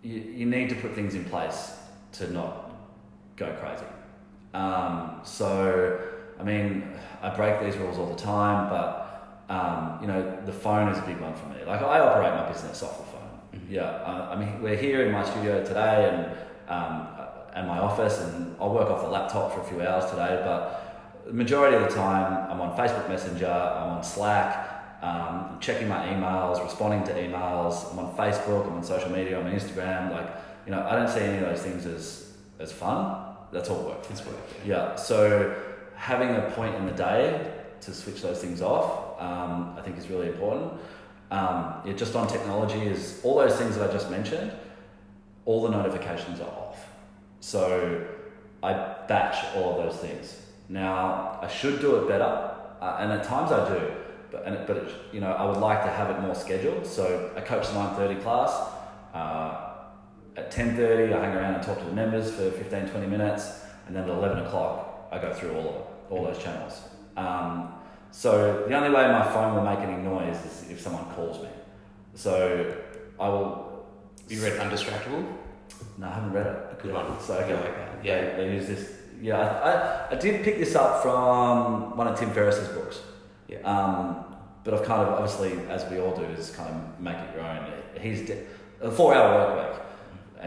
need to put things in place to not go crazy. So, I mean, I break these rules all the time, but, you know, the phone is a big one for me. Like, I operate my business off the phone. Mm-hmm. Yeah. I mean, we're here in my studio today and my office, and I'll work off the laptop for a few hours today, but the majority of the time I'm on Facebook Messenger, I'm on Slack, checking my emails, responding to emails, I'm on Facebook, I'm on social media, I'm on Instagram. Like, you know, I don't see any of those things as fun. That's all work. It's work. Yeah. So having a point in the day to switch those things off, I think is really important. Just on technology is all those things that I just mentioned, all the notifications are off. So I batch all of those things. Now, I should do it better, and at times I do, but you know, I would like to have it more scheduled. So I coach the 9:30 class. At 10:30, I hang around and talk to the members for 15-20 minutes, and then at 11 o'clock, I go through all those channels. So the only way my phone will make any noise is if someone calls me. So I will... You read Undistractable? No, I haven't read it. A good one. So okay. I like that. Yeah. They use this... Yeah, I did pick this up from one of Tim Ferriss's books. Yeah. But I've kind of, obviously, as we all do, is kind of make it your own. He's a 4-hour work week.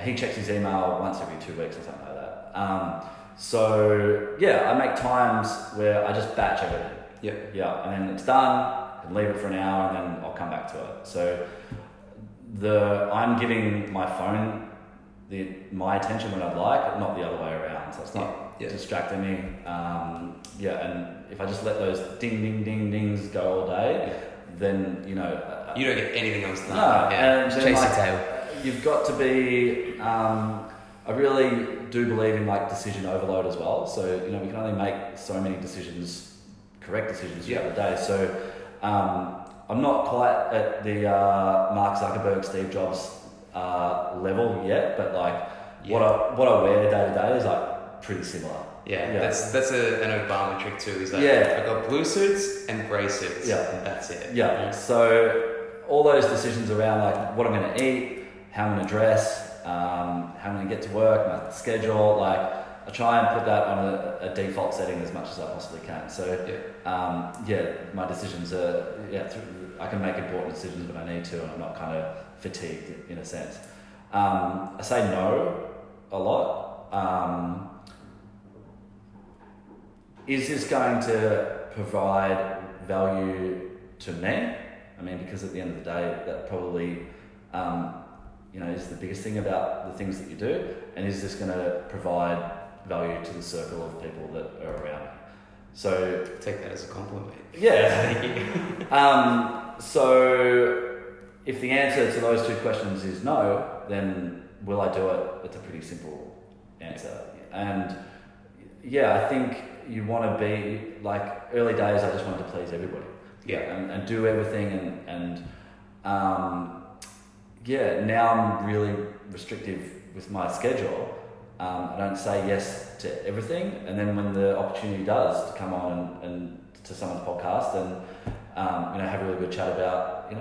He checks his email once every 2 weeks or something like that. So yeah, I make times where I just batch everything. Yeah, and then it's done, and leave it for an hour, and then I'll come back to it. So I'm giving my phone my attention when I'd like, not the other way around. So it's not distracting me. And if I just let those ding, ding, ding, dings go all day, then, you know... you don't get anything else done. No, and chase your tail. you've got to be. I really do believe in like decision overload as well. So we can only make so many correct decisions throughout the day. So I'm not quite at the Mark Zuckerberg, Steve Jobs level yet, but like what I wear day to day is like pretty similar. Yeah. That's an Obama trick too. Is like I got blue suits and grey suits. Yeah, and that's it. Yeah. So all those decisions around like what I'm going to eat, how I'm going to dress, how I'm going to get to work, my schedule, like I try and put that on a default setting as much as I possibly can. So my decisions are I can make important decisions when I need to, and I'm not kind of fatigued in a sense. I say no a lot. Is this going to provide value to me? I mean, because at the end of the day, that probably, is the biggest thing about the things that you do. And is this going to provide value to the circle of people that are around me? So take that as a compliment. Yeah. Thank you. So if the answer to those two questions is no, then will I do it? It's a pretty simple answer. And I think you want to be like early days. I just wanted to please everybody. Yeah. And do everything and now I'm really restrictive with my schedule. I don't say yes to everything, and then when the opportunity does to come on and to someone's podcast and have a really good chat about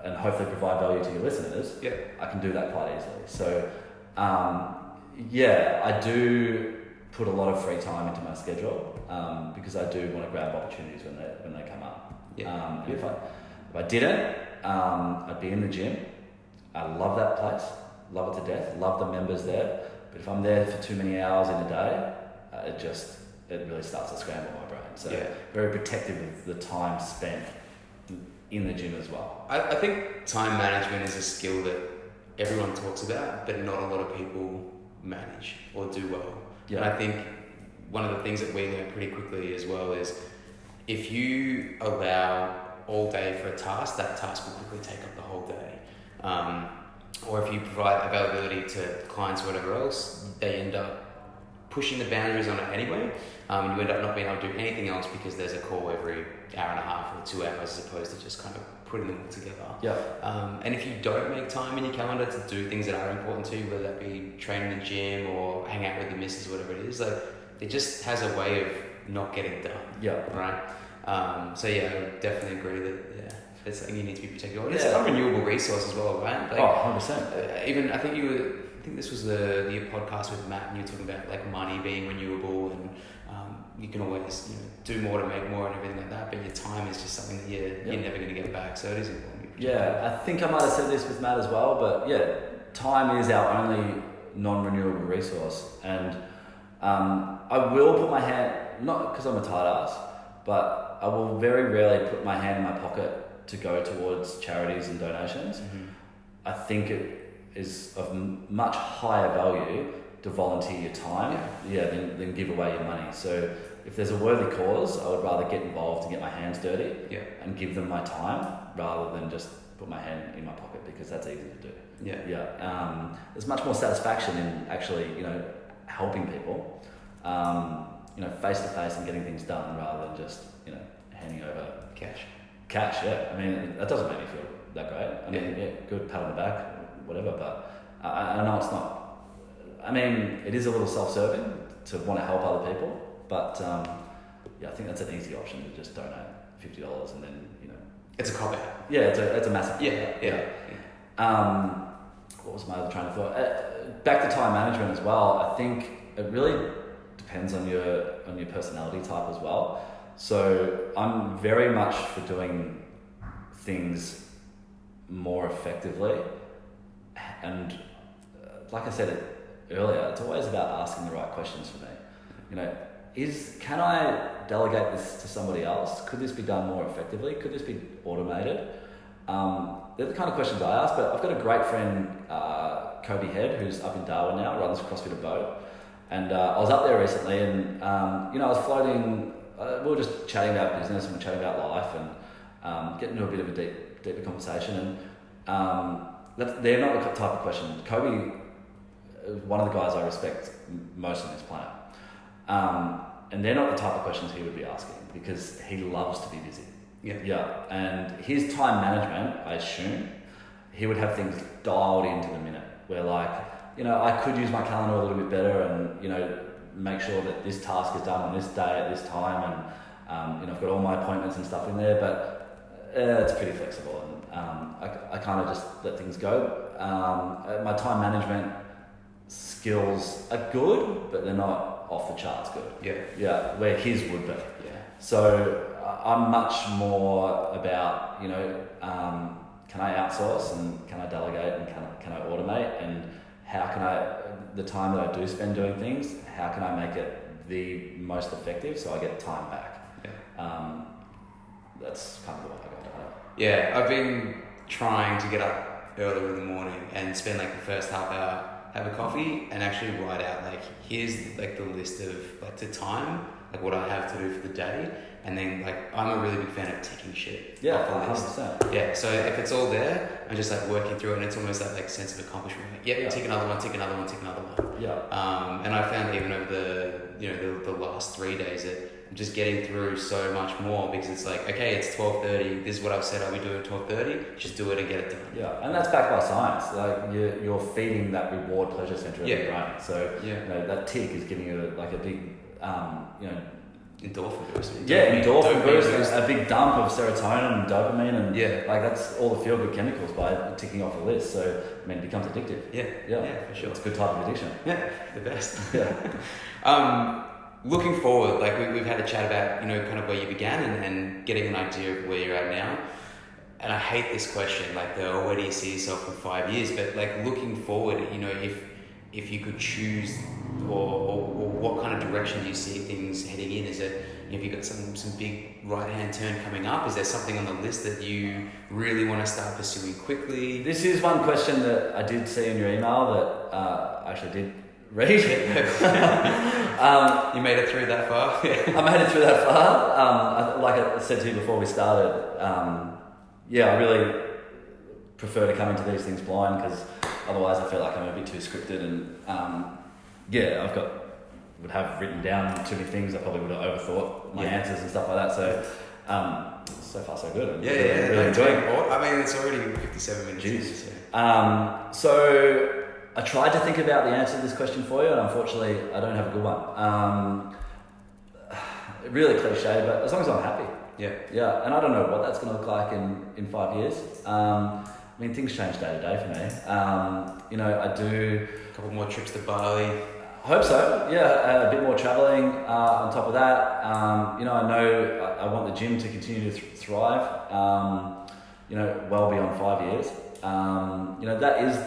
and hopefully provide value to your listeners, I can do that quite easily. So I do put a lot of free time into my schedule because I do want to grab opportunities when they come up. If I didn't, I'd be in the gym. I love that place, love it to death, love the members there. But if I'm there for too many hours in a day, it really starts to scramble my brain. So very protective of the time spent in the gym as well. I think time management is a skill that everyone talks about, but not a lot of people manage or do well. Yeah. And I think one of the things that we learned pretty quickly as well is if you allow all day for a task, that task will quickly take up the whole day. Or if you provide availability to clients or whatever else, they end up pushing the boundaries on it anyway. You end up not being able to do anything else because there's a call every hour and a half or 2 hours as opposed to just kind of putting them all together. Yeah. And if you don't make time in your calendar to do things that are important to you, whether that be train in the gym or hang out with your missus, whatever it is, like it just has a way of not getting done. Yeah. Right. I definitely agree that it's something you need to be protected of. It's a renewable resource as well, right? Like, 100%. Even I think this was the podcast with Matt, and you were talking about like money being renewable, and you can always do more to make more and everything like that. But your time is just something that you're never going to get back. So it is important. I think I might have said this with Matt as well, but time is our only non-renewable resource, and I will put my hand, not because I'm a tight ass, but I will very rarely put my hand in my pocket to go towards charities and donations. Mm-hmm. I think it is of much higher value to volunteer your time than give away your money. So if there's a worthy cause, I would rather get involved and get my hands dirty and give them my time rather than just put my hand in my pocket, because that's easy to do. There's much more satisfaction in actually helping people face to face and getting things done rather than just handing over cash. I mean, that doesn't make me feel that great. I mean, good pat on the back, whatever, but I know it's not. I mean, it is a little self-serving to want to help other people, but I think that's an easy option to just donate $50 and then it's a cop out. Yeah, it's a massive. Yeah. What was my other train of thought? Back to time management as well. I think it really depends on your personality type as well. So I'm very much for doing things more effectively, and like I said earlier, it's always about asking the right questions for me. Can I delegate this to somebody else? Could this be done more effectively? Could this be automated? They're the kind of questions I ask, but I've got a great friend, Kobe Head, who's up in Darwin now, runs CrossFit a boat. And I was up there recently and, I was floating, we were just chatting about business and chatting about life and getting into a bit of a deeper conversation. And they're not the type of question. Kobe is one of the guys I respect most on this planet. And they're not the type of questions he would be asking because he loves to be busy. Yeah. Yeah. And his time management, I assume, he would have things dialed into the minute where like, I could use my calendar a little bit better and, make sure that this task is done on this day at this time and, I've got all my appointments and stuff in there, but it's pretty flexible and I kind of just let things go. My time management skills are good, but they're not off the charts good. Yeah. Yeah, where his would be. Yeah. So I'm much more about, can I outsource and can I delegate and can I automate and how can the time that I do spend doing things, how can I make it the most effective so I get time back? Yeah. That's kind of the way I go about it. Yeah, I've been trying to get up earlier in the morning and spend like the first half hour, have a coffee and actually write out like, here's like the list of like the time, like what I have to do for the day. And then like, I'm a really big fan of ticking shit off the list. 100%. Yeah, so if it's all there, I'm just like working through it and it's almost that like sense of accomplishment. Like, yeah, tick another one, tick another one, tick another one. Yeah. And I found even over the last 3 days that I'm just getting through so much more because it's like, okay, it's 12:30. This is what I've said I'll be doing at 12:30. Just do it and get it done. Yeah, and that's backed by science. Like you're feeding that reward pleasure center in your brain. So that tick is giving you like a big, endorphin boost. Endorphin boost, a big dump of serotonin and dopamine, and like that's all the feel-good chemicals by ticking off the list. So it becomes addictive. Yeah, for sure. It's a good type of addiction. Yeah, the best. Yeah. Looking forward, like we've had a chat about, kind of where you began and getting an idea of where you're at now. And I hate this question, like where do you see yourself in 5 years? But like looking forward, if you could choose or what kind of direction do you see things heading in? Is it, have you got some big right-hand turn coming up? Is there something on the list that you really want to start pursuing quickly? This is one question that I did see in your email that I actually did read. You made it through that far? I made it through that far. Like I said to you before we started, I really prefer to come into these things blind because otherwise I feel like I'm a bit too scripted and would have written down too many things. I probably would have overthought my answers and stuff like that. So so far so good. I'm really enjoying it. I mean, it's already 57 minutes. Jeez. So I tried to think about the answer to this question for you, and unfortunately, I don't have a good one. Really cliche, but as long as I'm happy. Yeah, and I don't know what that's going to look like in 5 years. I mean, things change day to day for me. I do a couple more trips to Bali. I hope so. Yeah, a bit more traveling on top of that. I know I want the gym to continue to thrive. Well beyond 5 years. That is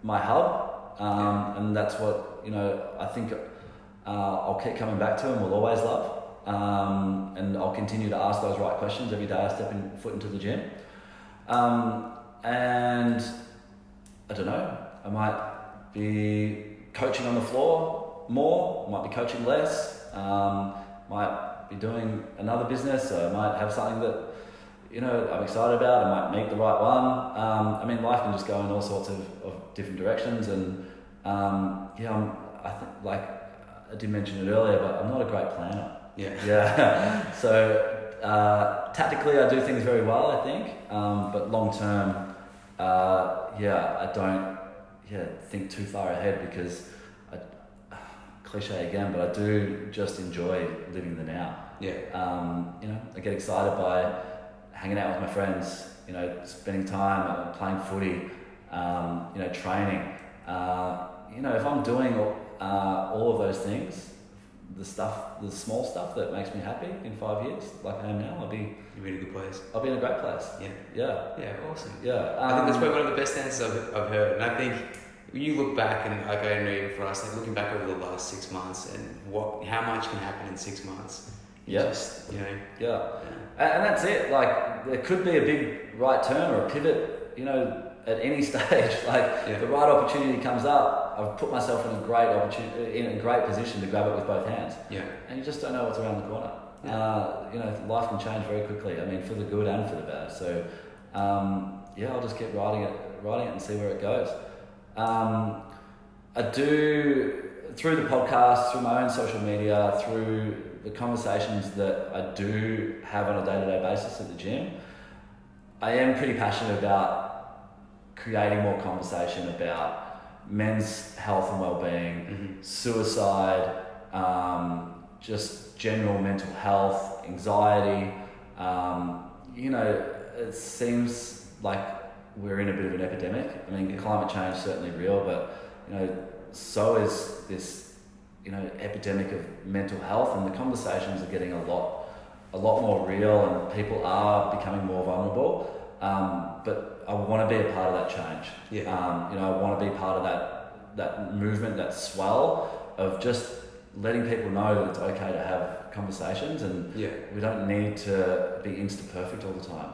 my hub, and that's what I think I'll keep coming back to and will always love. And I'll continue to ask those right questions every day I step foot into the gym. And I don't know, I might be coaching on the floor more, might be coaching less, might be doing another business, or I might have something that I'm excited about, I might meet the right one. Life can just go in all sorts of different directions, and I think, like I did mention it earlier, but I'm not a great planner. Yeah. So tactically, I do things very well, I think, but long term, I don't think too far ahead because cliche again, but I do just enjoy living the now. I get excited by hanging out with my friends, spending time playing footy, training. If I'm doing all of those things, the small stuff that makes me happy in 5 years, like I am now, I'll be in a good place. I'll be in a great place. Yeah, awesome. Yeah, I think that's probably one of the best answers I've heard. And I think when you look back, and like I know even for us, like looking back over the last 6 months and how much can happen in 6 months. And that's it. Like there could be a big right turn or a pivot, at any stage. Like the right opportunity comes up, I've put myself in a great opportunity, in a great position to grab it with both hands. And you just don't know what's around the corner. Life can change very quickly. I mean, for the good and for the bad. So I'll just keep riding writing it and see where it goes. I do, through the podcast, through my own social media, through the conversations that I do have on a day-to-day basis at the gym, I am pretty passionate about creating more conversation about men's health and well-being, suicide, just general mental health, anxiety. It seems like we're in a bit of an epidemic. I mean, climate change is certainly real, but so is this epidemic of mental health, and the conversations are getting a lot more real, and people are becoming more vulnerable. But I want to be a part of that change. Yeah. I want to be part of that movement, that swell of just letting people know that it's okay to have conversations, and we don't need to be insta-perfect all the time.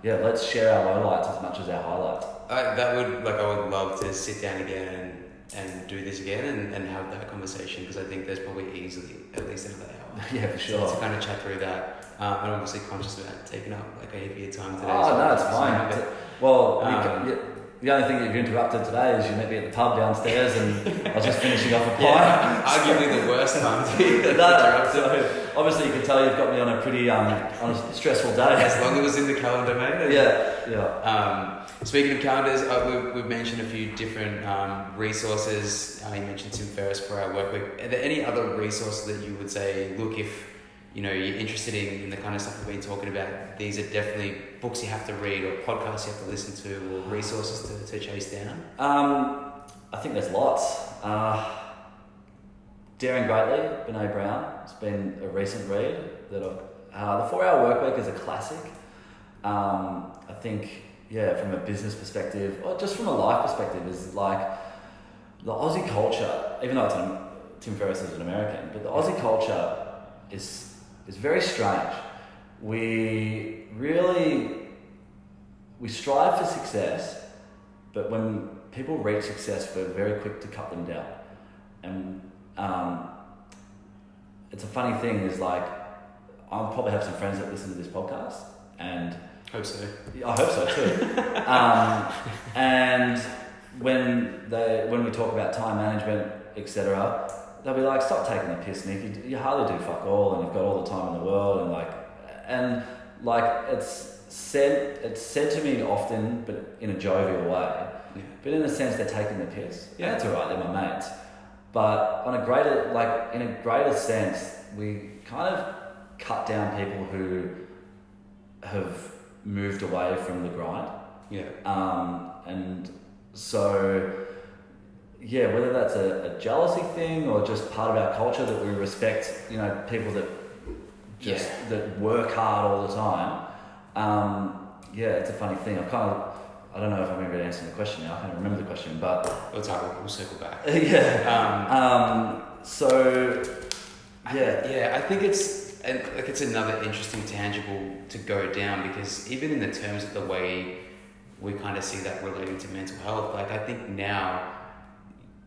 Let's share our lowlights as much as our highlights. I would love to sit down again and do this again and have that conversation, because I think there's probably easily at least another hour. Yeah, for sure. So to kind of chat through that. I'm obviously conscious about taking up like a heap of your time today. Oh, so no, it's fine. The only thing that you've interrupted today is you met me at the pub downstairs, and I was just finishing off a pint. Arguably the worst time to be interrupted. So obviously you can tell you've got me on a pretty on a stressful day. As long as it was in the calendar, mate. Yeah. Speaking of calendars, we've mentioned a few different resources. You mentioned Tim Ferriss for our work week. Are there any other resources that you would say, look, if you're interested in the kind of stuff we've been talking about, these are definitely books you have to read, or podcasts you have to listen to, or resources to chase down? I think there's lots. Daring Greatly, Brene Brown. It's been a recent read that I've... The 4-Hour Workweek is a classic. I think, from a business perspective, or just from a life perspective, is like the Aussie culture, even though Tim Ferriss is an American, but the Aussie culture is very strange. We strive for success, but when people reach success, we're very quick to cut them down. And it's a funny thing, is like, I'll probably have some friends that listen to this podcast, and hope so. I hope so too. And when we talk about time management, etc., they'll be like, stop taking the piss, Nick. You hardly do fuck all, and you've got all the time in the world, and it's said to me often, but in a jovial way. Yeah. But in a sense, they're taking the piss. Yeah, it's alright, they're my mates. But in a greater sense, we kind of cut down people who have moved away from the grind. Yeah. And so, whether that's a jealousy thing or just part of our culture, that we respect, people that that work hard all the time. It's a funny thing. I don't know if I'm even answering the question now. I can't remember the question, but we'll circle back. I think it's another interesting tangible to go down, because even in the terms of the way we kind of see that relating to mental health, I think now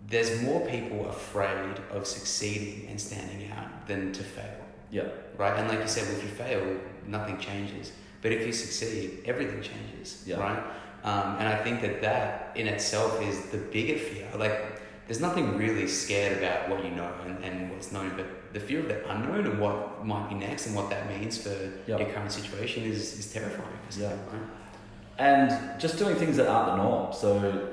there's more people afraid of succeeding and standing out than to fail. Yeah. Right? And like you said, if you fail, nothing changes. But if you succeed, everything changes. Yeah. Right? And I think that in itself is the bigger fear. There's nothing really scared about what you know and what's known, but the fear of the unknown and what might be next and what that means for your current situation is terrifying. Yeah. Right? And just doing things that aren't the norm. So,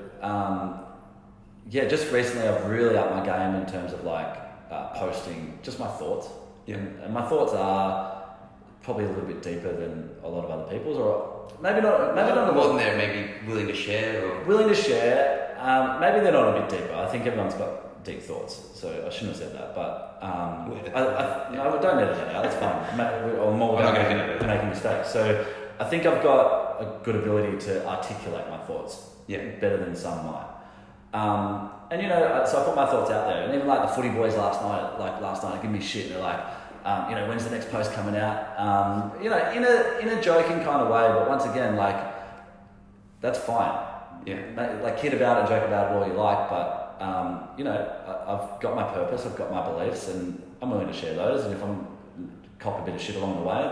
just recently I've really upped my game in terms of posting just my thoughts. Yeah. And my thoughts are probably a little bit deeper than a lot of other people's, or maybe not more than they're maybe willing to share. Maybe they're not a bit deeper. I think everyone's got deep thoughts, so I shouldn't have said that. But no, don't edit that out. It's fine. Or more making mistakes. So I think I've got a good ability to articulate my thoughts. Yeah, better than some might. So I put my thoughts out there, and even the footy boys last night give me shit. They're like, when's the next post coming out? In a joking kind of way, but once again, that's fine. Yeah. Kid about it, joke about it all you like, but I've got my purpose, I've got my beliefs, and I'm willing to share those. And if I'm cop a bit of shit along the way,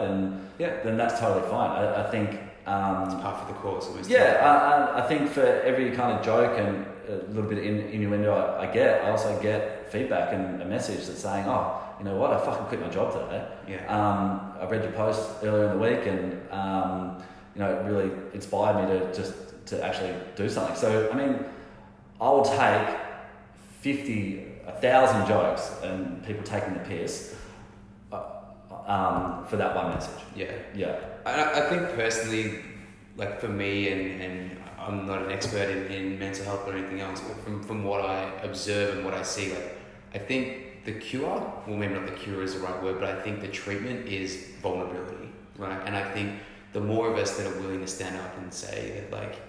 then that's totally fine. I think It's part of the course. I think for every kind of joke and a little bit of innuendo I also get feedback and a message that's saying, oh, you know what, I fucking quit my job today. Yeah. I read your post earlier in the week and, you know, it really inspired me to actually do something. So, I mean, I will take 1,000 jokes and people taking the piss for that one message. Yeah. I think personally, like for me, and I'm not an expert in mental health or anything else, but from what I observe and what I see, like I think the cure, well maybe not the cure is the right word, but I think the treatment is vulnerability, right? And I think the more of us that are willing to stand up and say that like,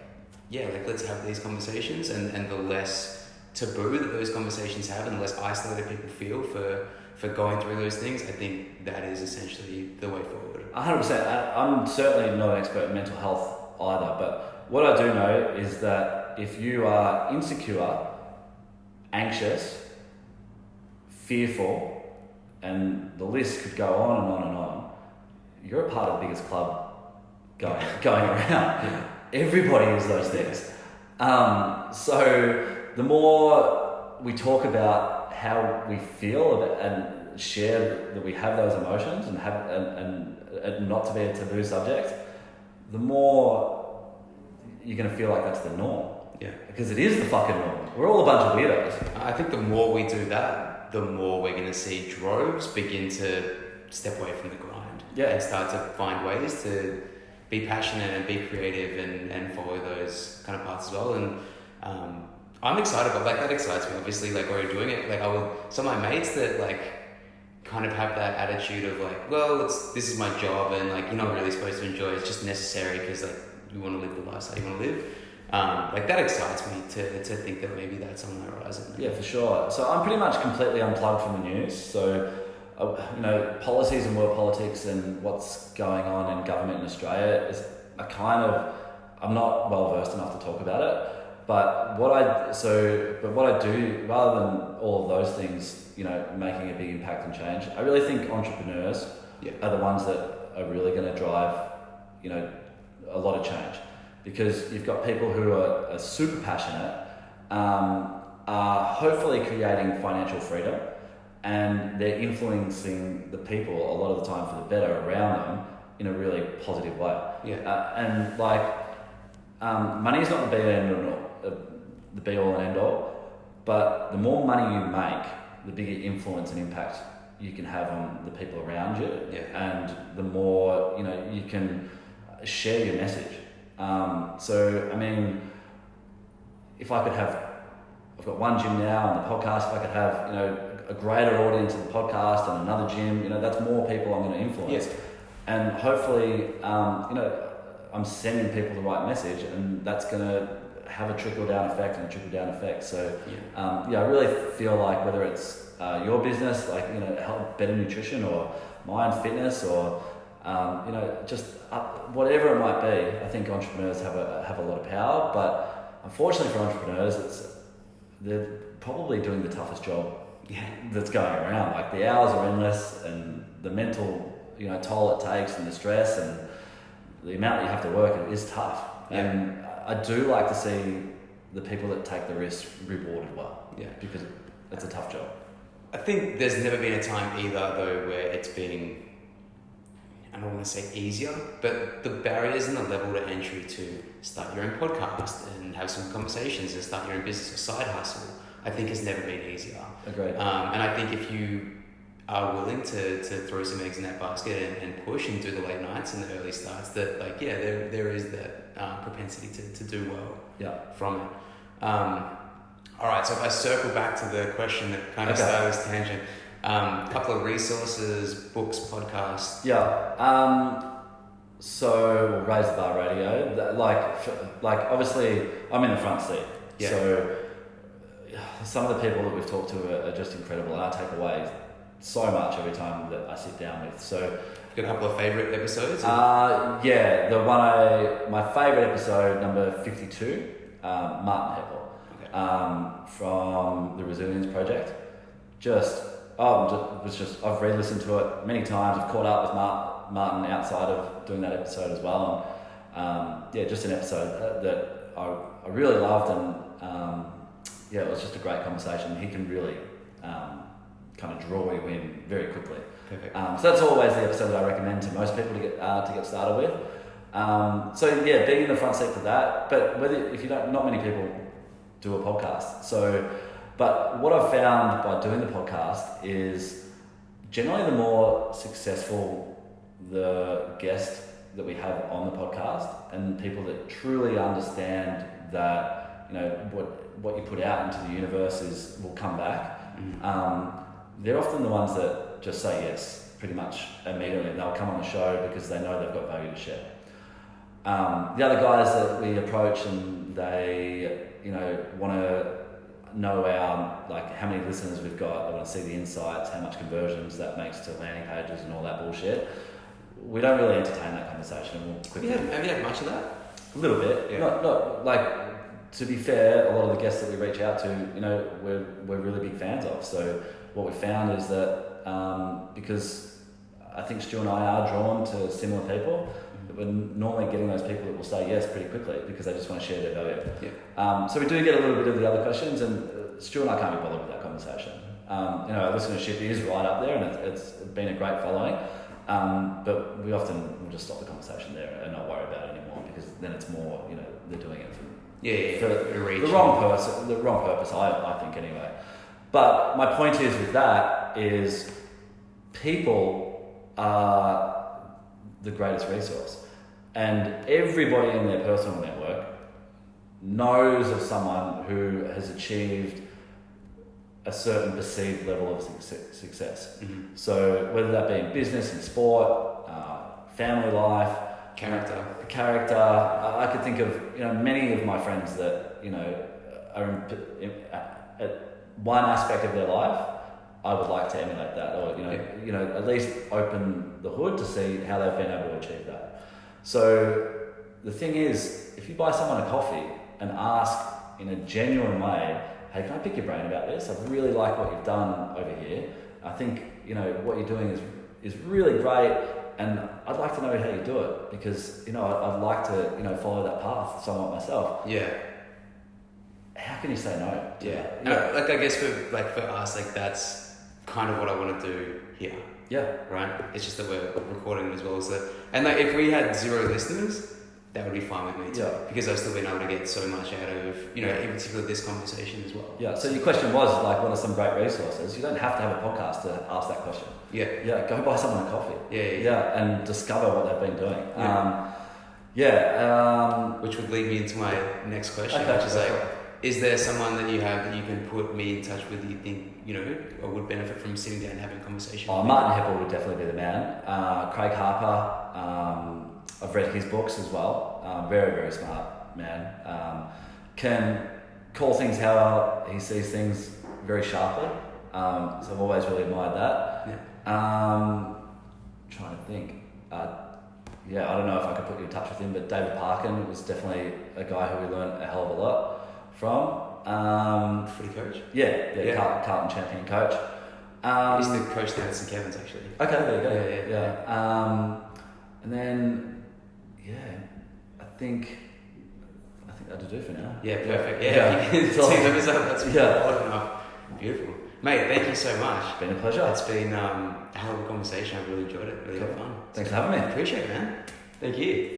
yeah, like let's have these conversations, and the less taboo that those conversations have and the less isolated people feel for going through those things, I think that is essentially the way forward. 100%. I'm certainly not an expert in mental health either, but what I do know is that if you are insecure, anxious, fearful, and the list could go on and on and on, you're a part of the biggest club going around. Yeah. Everybody is those things. So the more we talk about how we feel and share that we have those emotions and not to be a taboo subject, the more you're going to feel like that's the norm. Yeah. Because it is the fucking norm. We're all a bunch of weirdos. I think the more we do that, the more we're going to see droves begin to step away from the grind. Yeah. And start to find ways to be passionate and be creative and follow those kind of paths as well. And I'm excited about, like, that excites me, obviously, like, already doing it. Like, some of my mates that, like, kind of have that attitude of, like, well, this is my job and, like, you're not really supposed to enjoy it. It's just necessary because, like, you want to live the lifestyle you want to live. Like, that excites me to think that maybe that's on the horizon. Yeah, for sure. So I'm pretty much completely unplugged from the news. So, you know, policies and world politics and what's going on in government in Australia is I'm not well versed enough to talk about it. But what I do, rather than all of those things, you know, making a big impact and change, I really think entrepreneurs are the ones that are really going to drive, you know, a lot of change. Because you've got people who are super passionate, are hopefully creating financial freedom, and they're influencing the people a lot of the time for the better around them in a really positive way. And like, money is not the be all and end all, but the more money you make, the bigger influence and impact you can have on the people around you, and the more, you know, you can share your message. So I mean, if I could I've got one gym now on the podcast, if I could have, you know, a greater audience of the podcast and another gym, you know, that's more people I'm going to influence. And hopefully, you know, I'm sending people the right message, and that's going to have a trickle-down effect. So, I really feel like whether it's your business, like, you know, help better nutrition, or mind fitness, or you know, just whatever it might be, I think entrepreneurs have a lot of power. But unfortunately for entrepreneurs, they're probably doing the toughest job that's going around. Like, the hours are endless, and the mental, you know, toll it takes, and the stress and the amount that you have to work, it is tough. And I do like to see the people that take the risk rewarded well. Because it's a tough job. I think there's never been a time either, though, where it's been, I don't want to say easier, but the barriers and the level to entry to start your own podcast and have some conversations and start your own business or side hustle, I think has never been easier. Agreed. And I think if you are willing to throw some eggs in that basket and push and do the late nights and the early starts, that, like, there is that propensity to do well from it. All right, so if I circle back to the question that kind of started as tangent, a couple of resources, books, podcasts. So Raise the Bar Radio, like obviously I'm in the front seat. So some of the people that we've talked to are just incredible, and I take away so much every time that I sit down with. So got a couple of favourite episodes? My favourite episode, number 52, Martin Heppel, from the Resilience Project. I've re-listened to it many times. I've caught up with Martin outside of doing that episode as well. just an episode that I really loved, and it was just a great conversation. He can really kind of draw you in very quickly. Perfect. So that's always the episode that I recommend to most people to get started with. Being in the front seat for that. But if you don't, not many people do a podcast. But what I've found by doing the podcast is generally the more successful the guest that we have on the podcast, and people that truly understand that what you put out into the universe will come back. They're often the ones that just say yes pretty much immediately. They'll come on the show because they know they've got value to share. The other guys that we approach, and they want to know how many listeners we've got, they want to see the insights, how much conversions that makes to landing pages and all that bullshit. We don't really entertain that conversation. Have you had much of that? A little bit. Yeah. Not like, to be fair, a lot of the guests that we reach out to, we're really big fans of. So what we found is that because I think Stu and I are drawn to similar people, we're normally getting those people that will say yes pretty quickly because they just want to share their value. Yeah. So we do get a little bit of the other questions, and Stu and I can't be bothered with that conversation. Our listenership is right up there, and it's been a great following. But we often will just stop the conversation there and not worry about it anymore, because then it's more, they're doing it for the wrong purpose, I think anyway. But my point is with that is people are the greatest resource, and everybody in their personal network knows of someone who has achieved a certain perceived level of success. Mm-hmm. So whether that be in business, in sport, family life, character, I could think of many of my friends that are at one aspect of their life. I would like to emulate that, or at least open the hood to see how they've been able to achieve that. So the thing is, if you buy someone a coffee and ask in a genuine way, hey, can I pick your brain about this? I really like what you've done over here. I think what you're doing is really great, and I'd like to know how you do it, because I'd like to follow that path somewhat myself. Yeah. How can you say no? Yeah. I guess for us, that's kind of what I want to do here. Yeah. Right. It's just that we're recording as well, and if we had 0 listeners, that would be fine with me too. Yeah. Because I've still been able to get so much out of in particular this conversation as well. Yeah. So your question was what are some great resources? You don't have to have a podcast to ask that question. Yeah. Yeah. Go buy someone a coffee. Yeah. And discover what they've been doing. Which would lead me into my next question, okay, which is is there someone that you have that you can put me in touch with that you think, or would benefit from sitting down and having a conversation? Martin Heppel would definitely be the man. Craig Harper, I've read his books as well. Very, very smart man. Can call things how he sees things very sharply. So I've always really admired that. Yeah. Trying to think. I don't know if I could put you in touch with him, but David Parkin was definitely a guy who we learned a hell of a lot from. Footy coach? Yeah. Carlton champion coach. He's the coach there at St Kevin's, actually. Okay, there you go. Yeah. And then, I think that'll do for now. Yeah, perfect. Yeah. 2 episodes, that's odd enough. Beautiful. Mate, thank you so much. It's been a pleasure. It's been a hell of a conversation. I really enjoyed it. Really had fun. Thanks for having me. Appreciate it, man. Thank you.